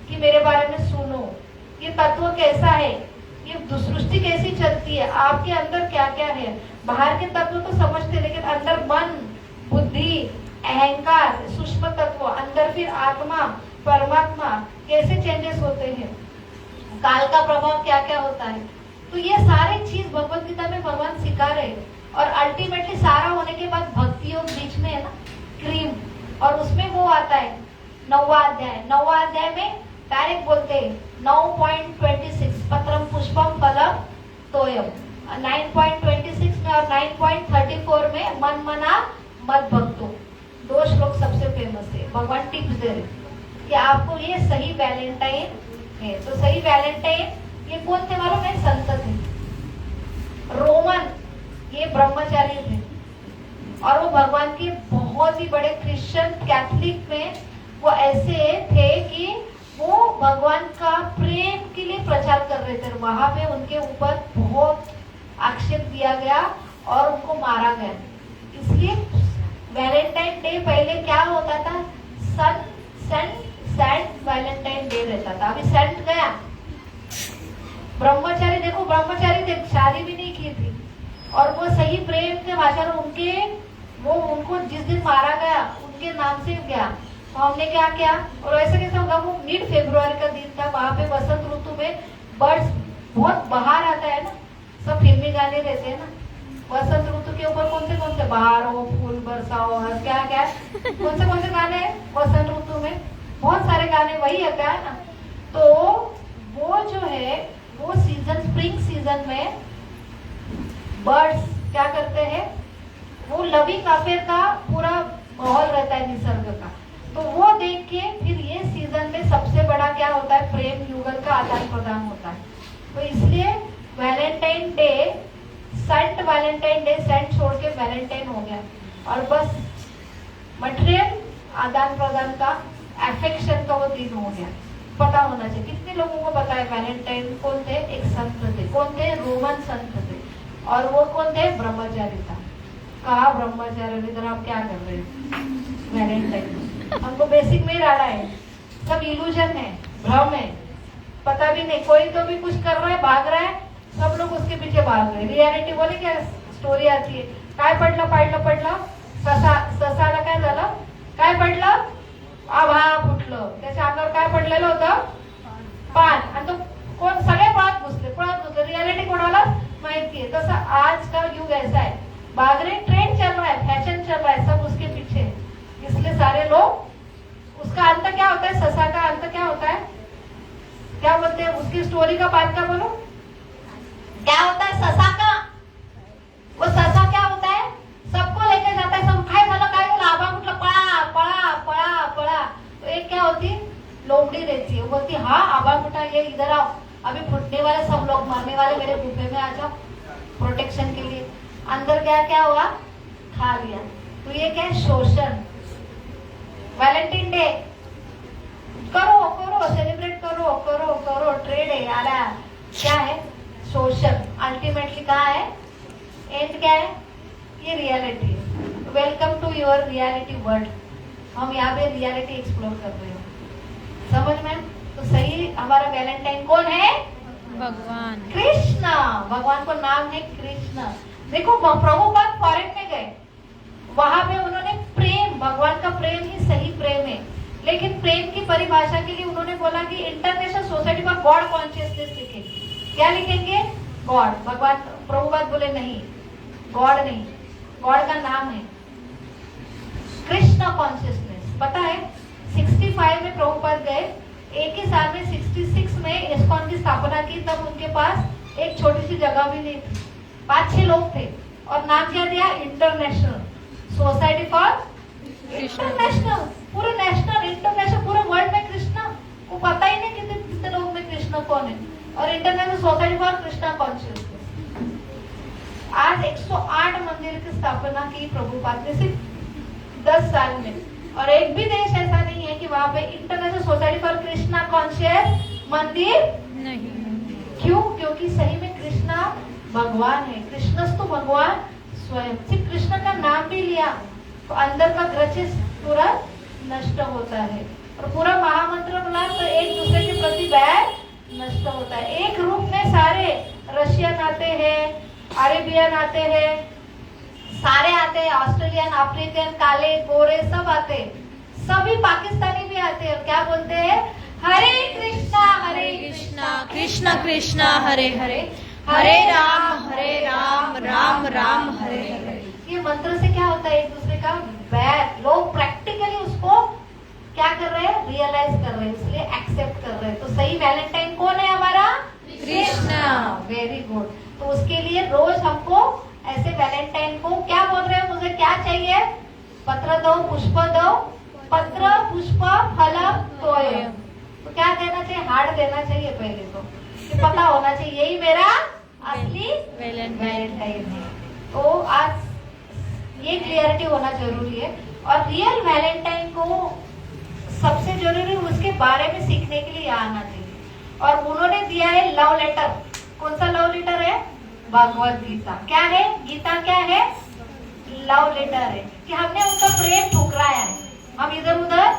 कि मेरे बारे में सुनो, ये तत्व कैसा है, ये सृष्टि कैसी चलती है, आपके अंदर क्या क्या है। बाहर के तत्व तो समझते, लेकिन अंदर मन, बुद्धि, अहंकार, सूक्ष्म तत्व, अंदर फिर आत्मा, परमात्मा कैसे चेंजेस होते हैं, काल का प्रभाव क्या क्या होता है, तो ये सारी चीज भगवत गीता में भगवान सिखा रहे हैं। और अल्टीमेटली सारा होने के बाद भक्ति योग बीच में है ना, क्रीम, और उसमें वो आता है 9वां अध्याय। 9वां अध्याय में डायरेक्ट बोलते हैं 9.26 पत्रम पुष्पम फलम तोयम, 9.26 में और 9.34 में मन मना मत भक्तो। 2 श्लोक सबसे फेमस है। भगवान टिप्स दे रहे कि आपको ये सही वैलेंटाइन है। तो सही वैलेंटाइन ये कौन थे मालूम है? संत थे, रोमन, ये ब्रह्मचारी थे, और वो भगवान के बहुत ही बड़े क्रिश्चियन कैथोलिक में वो ऐसे थे कि वो भगवान का प्रेम के लिए प्रचार कर रहे थे। वहां पे उनके ऊपर बहुत आक्षेप दिया गया और उनको मारा गया। इसलिए वैलेंटाइन डे पहले क्या होता था? सेंट वैलेंटाइन डे रहता था। अभी सेंट गया। ब्रह्मचारी देखो, ब्रह्मचारी थे, शादी भी नहीं की थी, और वो सही प्रेम के भाषा उनको जिस दिन मारा गया उनके नाम से गया। तो हमने क्या किया, और ऐसे कैसे होगा? वो मिड फरवरी का दिन था। वहां पे बसंत ऋतु में बर्ड्स बहुत बाहर आता है ना, सब फिल्मी गाने रहते हैं ना। बसंत ऋतु के ऊपर कौन से बाहर हो, फूल बरसाओ, क्या क्या कौन से गाने बसंत ऋतु में? बहुत सारे गाने वही है क्या ना। तो वो जो है वो सीजन, स्प्रिंग सीजन में बर्ड्स क्या करते हैं, वो लविंग अफेयर का पूरा माहौल रहता है निसर्ग का। तो वो देख के फिर ये सीजन में सबसे बड़ा क्या होता है? प्रेम युगल का आदान प्रदान होता है। तो इसलिए Valentine Day, Saint Valentine Day, Saint छोड़ के वैलेंटाइन हो गया। और बस मटेरियल आदान प्रदान का, एफेक्शन का वो दिन हो गया। पता होना चाहिए। कितने लोगों को पता है वैलेंटाइन कौन थे? एक संत थे। कौन थे? रोमन संत थे। और वो कौन थे? ब्रह्मचारी था। कहा ब्रह्मचारी, इधर आप क्या कर रहे हैं? वैलेंटाइन हमको बेसिक में ही डाला है। सब इल्यूजन है, भ्रम है, पता भी नहीं। कोई तो भी कुछ कर रहा है, भाग रहा है, सब लोग उसके पीछे भाग रहे हैं। रियलिटी बोले क्या स्टोरी आती है, काय पडलं ससाला काय झालं, काय पडलं? आभा फुटलं, त्याच्या अंगावर काय पडलेलं होतं? पान, आणि तो कोण? सगळे पळत घुसले। रियलिटी कोणाला माहिती है। तसा आज का युग ऐसा है, भाग रहे, ट्रेंड चल रहा है, फैशन चल रहा है, सब उसके पीछे। इसलिए सारे लोग, उसका अंत क्या होता है? ससा का अंत क्या होता है? क्या बोलते हैं उसकी स्टोरी का? बात का बोलो, क्या होता है ससा का? वो ससा क्या होता है? सबको लेके जाता है। सब काय झालं, काय झालं, आभा कुठलं, पळा पळा पळा पळा। तो एक क्या होती, लोमड़ी रहती है, वो बोलती हाँ आभा कुठा, ये इधर आओ, अभी फुटने वाले सब लोग, मरने वाले मेरे गुफे में आ जाओ प्रोटेक्शन के लिए। अंदर क्या हुआ? खा लिया। तो ये क्या है? शोषण। वैलेंटाइन डे करो सेलिब्रेट करो, ट्रेड है यार, क्या है? शोषण। अल्टीमेटली कहा है? एंड क्या है? ये रियलिटी है। Welcome to your reality world. हम यहाँ पे रियलिटी एक्सप्लोर कर रहे हो, समझ में? तो सही हमारा वैलेंटाइन कौन है? भगवान कृष्ण। भगवान को नाम है कृष्ण। देखो प्रभुपाद फॉरेन में गए, वहां पे उन्होंने प्रेम, भगवान का प्रेम ही सही प्रेम है। लेकिन प्रेम की परिभाषा के लिए उन्होंने बोला कि international society for God consciousness लिखे। क्या लिखेंगे? गॉड। भगवान प्रभुपाद बोले नहीं, गॉड नहीं, गॉड का नाम है कृष्ण कॉन्शियसनेस। पता है 65 में प्रभुपाद गए, एक ही साल में 66 में इस्कॉन की स्थापना की। तब उनके पास एक छोटी सी जगह भी नहीं थी, 5-6 लोग थे, और नाम क्या दिया? International society for international. पूरे नेशनल, इंटरनेशनल, पूरे वर्ल्ड में कृष्णा को पता ही नहीं कितने लोग में कृष्ण कौन है। और international society for Krishna consciousness. आज 108 मंदिर की स्थापना की प्रभुपाद ने सिर्फ 10 साल में। और एक भी देश ऐसा नहीं है कि वहां पे international society for Krishna conscious मंदिर नहीं। क्यों? क्योंकि सही में कृष्णा भगवान है। कृष्णस्तु भगवान स्वयं। सिर्फ कृष्ण का नाम भी लिया तो अंदर का ग्रचिस पूरा नष्ट होता है। और पूरा महामंत्र बोला तो एक दूसरे के प्रति बैर नष्ट होता है। एक रूप में सारे रशियन आते हैं, अरेबियन आते हैं, सारे आते हैं, ऑस्ट्रेलियन, अफ्रीकन, काले गोरे सब आते, सभी पाकिस्तानी भी आते हैं, क्या बोलते हैं? हरे कृष्णा कृष्ण कृष्ण हरे हरे, हरे राम राम राम हरे हरे। ये मंत्र से क्या होता है? एक दूसरे का बैर लोग प्रैक्टिकली उसको क्या कर रहे हैं? रियलाइज कर रहे हैं, इसलिए एक्सेप्ट कर रहे हैं। तो सही वैलेंटाइन कौन है हमारा? कृष्ण। Very good. तो उसके लिए रोज हमको ऐसे वैलेंटाइन को क्या बोल रहे हैं? मुझे क्या चाहिए? पत्र दो, पुष्प दो, पत्र पुष्प फल तोयम। तो क्या देना चाहिए? हार्ट देना चाहिए पहले तो, कि पता होना चाहिए यही मेरा असली वैलेंटाइन है। तो आज ये क्लियरिटी होना जरूरी है। और रियल वैलेंटाइन को सबसे जरूरी उसके बारे में सीखने के लिए आना चाहिए। और उन्होंने दिया है लव लेटर। कौन सा लव लेटर है? भगवत गीता। क्या है? गीता क्या है? लव लेटर है, कि हमने उनका प्रेम ठुकराया है। हम इधर उधर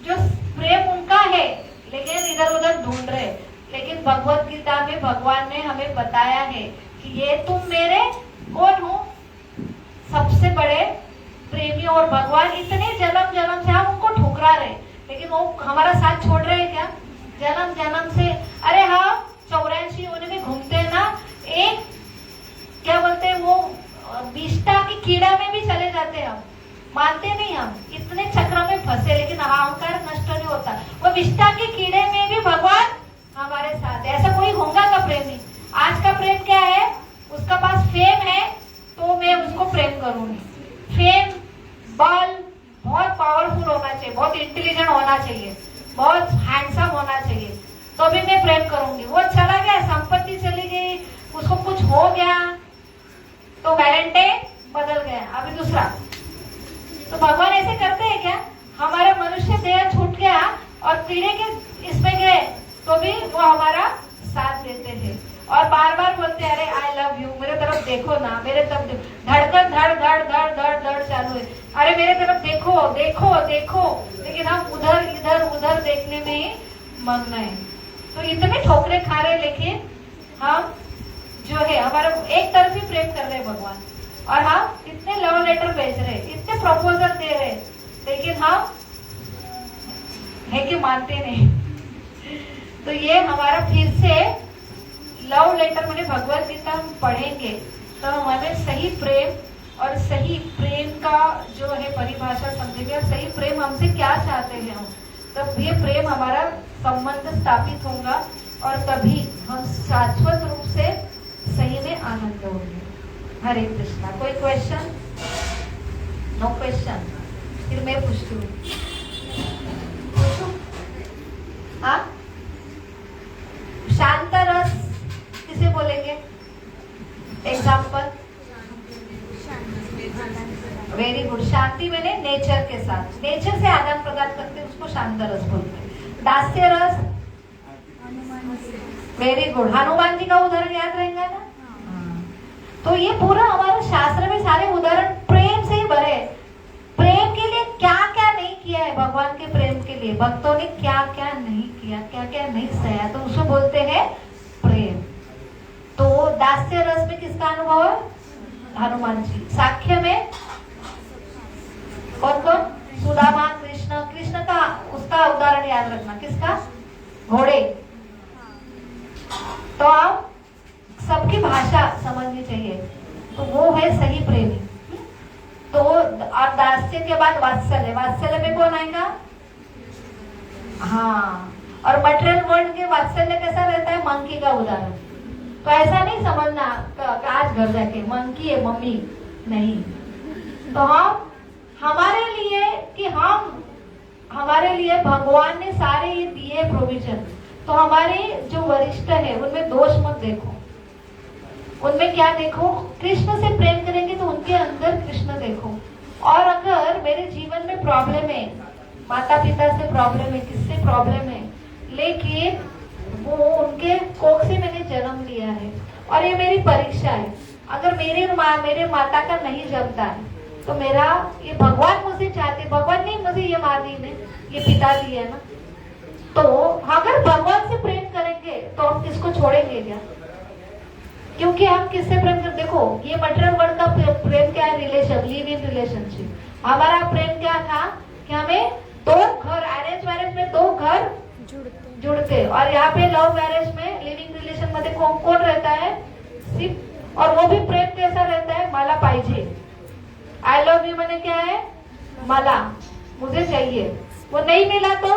जो प्रेम उनका है लेकिन इधर उधर ढूंढ रहे। लेकिन भगवत गीता में भगवान ने हमें बताया है कि ये तुम मेरे कौन हो? सबसे बड़े प्रेमी। और भगवान इतने जन्म जन्म से हम उनको ठुकरा रहे, लेकिन वो हमारा साथ छोड़ रहे हैं क्या? जन्म जन्म से। अरे हम 84 योनि में घूमते हैं ना, एक क्या बोलते हैं वो विष्टा की कीड़ा में भी चले जाते हैं। हम मानते नहीं, हम इतने चक्र में फंसे, लेकिन अहंकार नष्ट नहीं होता। वो विष्टा के कीड़े में भी भगवान हमारे साथ है। ऐसा कोई होगा का प्रेमी? आज का प्रेम क्या है? उसका पास फेम है तो मैं उसको प्रेम करूंगी। फेम, बल, बहुत पावरफुल होना चाहिए, बहुत इंटेलिजेंट होना चाहिए, बहुत हैंडसम होना चाहिए, तो भी मैं प्रेम करूंगी। वो चला गया, संपत्ति चली गई, उसको कुछ हो गया तो वैलेंटाइन बदल गया, अभी दूसरा। तो भगवान ऐसे करते हैं क्या? हमारा मनुष्य देह छूट गया और कीड़े के इसमें गए तो भी वो हमारा साथ देते हैं। और बार बार बोलते हैं, अरे आई लव यू, मेरे तरफ देखो ना, मेरे तरफ धड़कन धड़ धड़ धड़ धड़ धड़ चालू है, अरे मेरे तरफ देखो देखो देखो। लेकिन हम उधर इधर उधर देखने में ही मग्न है। तो इतने ठोकरे खा रहे, लेकिन हम जो है हमारा एक तरफ ही प्रेम कर रहे हैं भगवान। और हम इतने लव लेटर भेज रहे, इतने प्रपोजल दे रहे, लेकिन हम है कि मानते नहीं। तो ये हमारा फिर से लव लेटर मैंने भगवत गीता हम पढ़ेंगे तो हमें सही प्रेम और सही प्रेम का जो है परिभाषा समझेंगे, और सही प्रेम हमसे क्या चाहते हैं हम, तब ये प्रेम हमारा संबंध स्थापित होगा और तभी हम शाश्वत रूप से सही में आनंद होंगे। हरे कृष्णा। कोई क्वेश्चन? No question? फिर मैं पूछती हूँ। हाँ, शांत रस किसे बोलेंगे? एग्जाम्पल। Very good. शांति मैंने नेचर के साथ, नेचर से आदान प्रदान करते हैं, उसको शांत रस बोलते हैं। दास्य रस, वेरी गुड। हनुमान जी का उदाहरण याद रहेगा ना? तो ये पूरा हमारे शास्त्र में सारे उदाहरण प्रेम से ही भरे। प्रेम के लिए क्या क्या नहीं किया है, भगवान के प्रेम के लिए भक्तों ने क्या क्या नहीं किया, क्या क्या नहीं सहा, तो उसको बोलते हैं प्रेम। तो दास्य रस में किसका अनुभव है? हनुमान जी। साख्य में कौन कौन? सुदामा, कृष्ण। कृष्ण का उसका उदाहरण याद रखना, किसका? घोड़े। तो आप सबकी भाषा समझनी चाहिए, तो वो है सही प्रेमी। तो और दास्य के बाद वात्सल्य। वात्सल्य में कौन आएगा? हाँ, और मटेरियल वर्ल्ड के वात्सल्य कैसा रहता है? मंकी का उदाहरण। तो ऐसा नहीं समझना आज घर जाके मंकी है मम्मी, नहीं। तो हम हमारे लिए कि हम हमारे लिए भगवान ने सारे ये दिए प्रोविजन, तो हमारे जो वरिष्ठ है उनमें दोष मत देखो, उनमें क्या देखो? कृष्ण से प्रेम करेंगे तो उनके अंदर कृष्ण देखो। और अगर मेरे जीवन में प्रॉब्लम है, माता पिता से प्रॉब्लम है, किससे प्रॉब्लम है, लेकिन वो उनके कोख से मैंने जन्म लिया है और ये मेरी परीक्षा है। अगर मेरे माता का नहीं जमता है तो मेरा ये भगवान मुझे चाहते, भगवान नहीं मुझे ये माँ दी ने, ये पिता दी है ना। तो अगर भगवान से प्रेम करेंगे तो हम किसको छोड़ेंगे क्या? क्योंकि हम किससे प्रेम कर, देखो ये मटेरियल वर्ल्ड का प्रेम क्या है? Relation, live in relationship. हमारा प्रेम क्या था कि हमें दो घर, अरेंज मैरिज में दो घर जुड़ते, और यहाँ पे लव मैरिज में लिविंग रिलेशन मध्ये कौन कौन रहता है, सिर्फ, और वो भी प्रेम कैसा रहता है, मला पाहिजे, आई लव यू मैंने क्या है, मला, मुझे चाहिए, वो नहीं मिला तो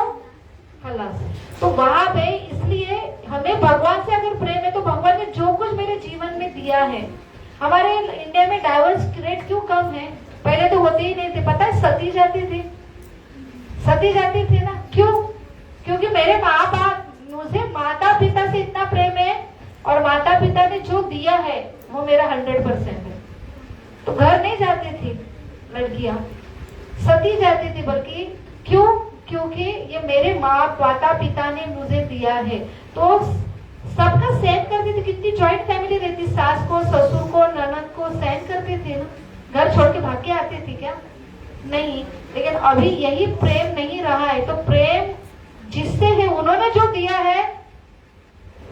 खलास। तो वहां पे इसलिए हमें भगवान से अगर प्रेम है तो भगवान ने जो कुछ मेरे जीवन में दिया है, हमारे इंडिया में डाइवोर्स रेट क्यों कम है, पहले तो होते ही नहीं थे, पता है, सती जाती थी ना, क्यों, क्योंकि मेरे माँ बाप, मुझे माता पिता से इतना प्रेम है और माता पिता ने जो दिया है वो मेरा 100% है। तो घर नहीं जाती थी लड़कियां, सती जाती थी, बल्कि क्यों, क्योंकि ये मेरे माता पिता ने मुझे दिया है। तो सबका सहन करती थी, कितनी जॉइंट फैमिली रहती, सास को, ससुर को, ननद को सहन करती थी ना, घर छोड़ के भाग के आती थी क्या, नहीं। लेकिन अभी यही प्रेम नहीं रहा है, तो प्रेम जिससे है, उन्होंने जो दिया है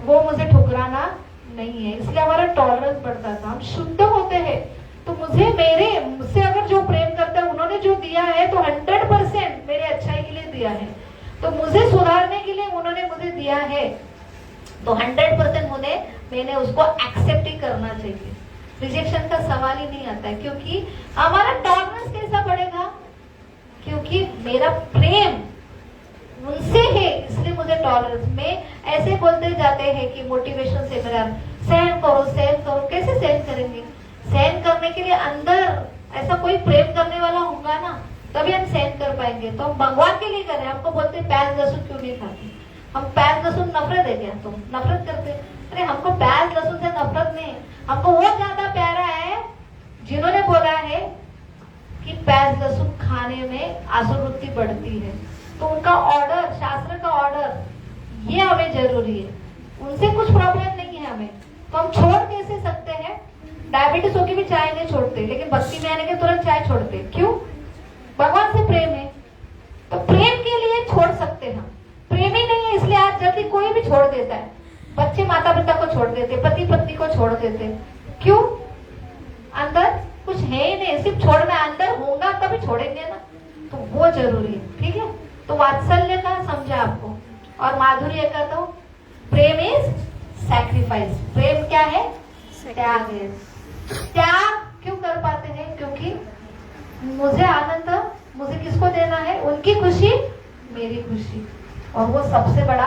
वो मुझे ठुकराना नहीं है, इसलिए हमारा टॉलरेंस बढ़ता था, हम शुद्ध होते हैं। तो मुझसे अगर जो प्रेम करता है, उन्होंने जो दिया है तो 100% मेरे अच्छाई के लिए दिया है, तो मुझे सुधारने के लिए उन्होंने मुझे दिया है, तो 100% मैंने उसको एक्सेप्ट ही करना चाहिए, रिजेक्शन का सवाल ही नहीं आता है। क्योंकि हमारा टॉलरेंस कैसा बढ़ेगा, क्योंकि मेरा प्रेम उनसे है, इसलिए मुझे टॉलरेंस में ऐसे बोलते जाते हैं कि मोटिवेशन से मेरा सहन करो, कैसे सहन करेंगे, सहन करने के लिए अंदर ऐसा कोई प्रेम करने वाला होगा ना, तभी हम सहन कर पाएंगे। तो हम भगवान के लिए करें, हमको बोलते प्याज लहसुन क्यों नहीं खाते, हम प्याज लहसुन नफरत है क्या, तुम नफरत करते, अरे हमको प्याज लहसुन से नफरत नहीं, हमको वो ज्यादा प्यारा है जिन्होंने बोला है कि प्याज लहसुन खाने में आसुवृत्ति बढ़ती है, तो उनका ऑर्डर, शास्त्र का ऑर्डर ये हमें जरूरी है, उनसे कुछ प्रॉब्लम नहीं है हमें, तो हम छोड़ कैसे सकते हैं, डायबिटीज होके भी चाय नहीं छोड़ते, लेकिन भक्ति में आने के तुरंत चाय छोड़ते, क्यों, भगवान से प्रेम है, तो प्रेम के लिए छोड़ सकते हैं, प्रेम ही नहीं है इसलिए आज जल्दी कोई भी छोड़ देता है, बच्चे माता पिता को छोड़ देते, पति पत्नी को छोड़ देते, क्यों, अंदर कुछ है ही नहीं, सिर्फ छोड़ना, अंदर होगा तभी छोड़ेंगे ना, तो वो जरूरी है, ठीक है। तो वात्सल्य का समझा आपको, और माधुर्य का तो प्रेम इज सैक्रिफाइस, प्रेम क्या है, त्याग है। त्याग क्यों कर पाते हैं, क्योंकि मुझे आनंद, मुझे किसको देना है, उनकी खुशी मेरी खुशी, और वो सबसे बड़ा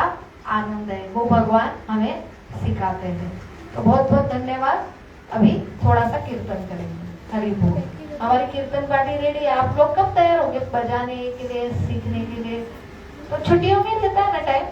आनंद है, वो भगवान हमें सिखाते हैं। तो बहुत बहुत धन्यवाद। अभी थोड़ा सा कीर्तन करेंगे, हरि बोल। हमारी कीर्तन पार्टी रेडी है, आप लोग कब तैयार होंगे बजाने के लिए, सीखने के लिए, तो छुट्टियों में रहता है ना टाइम,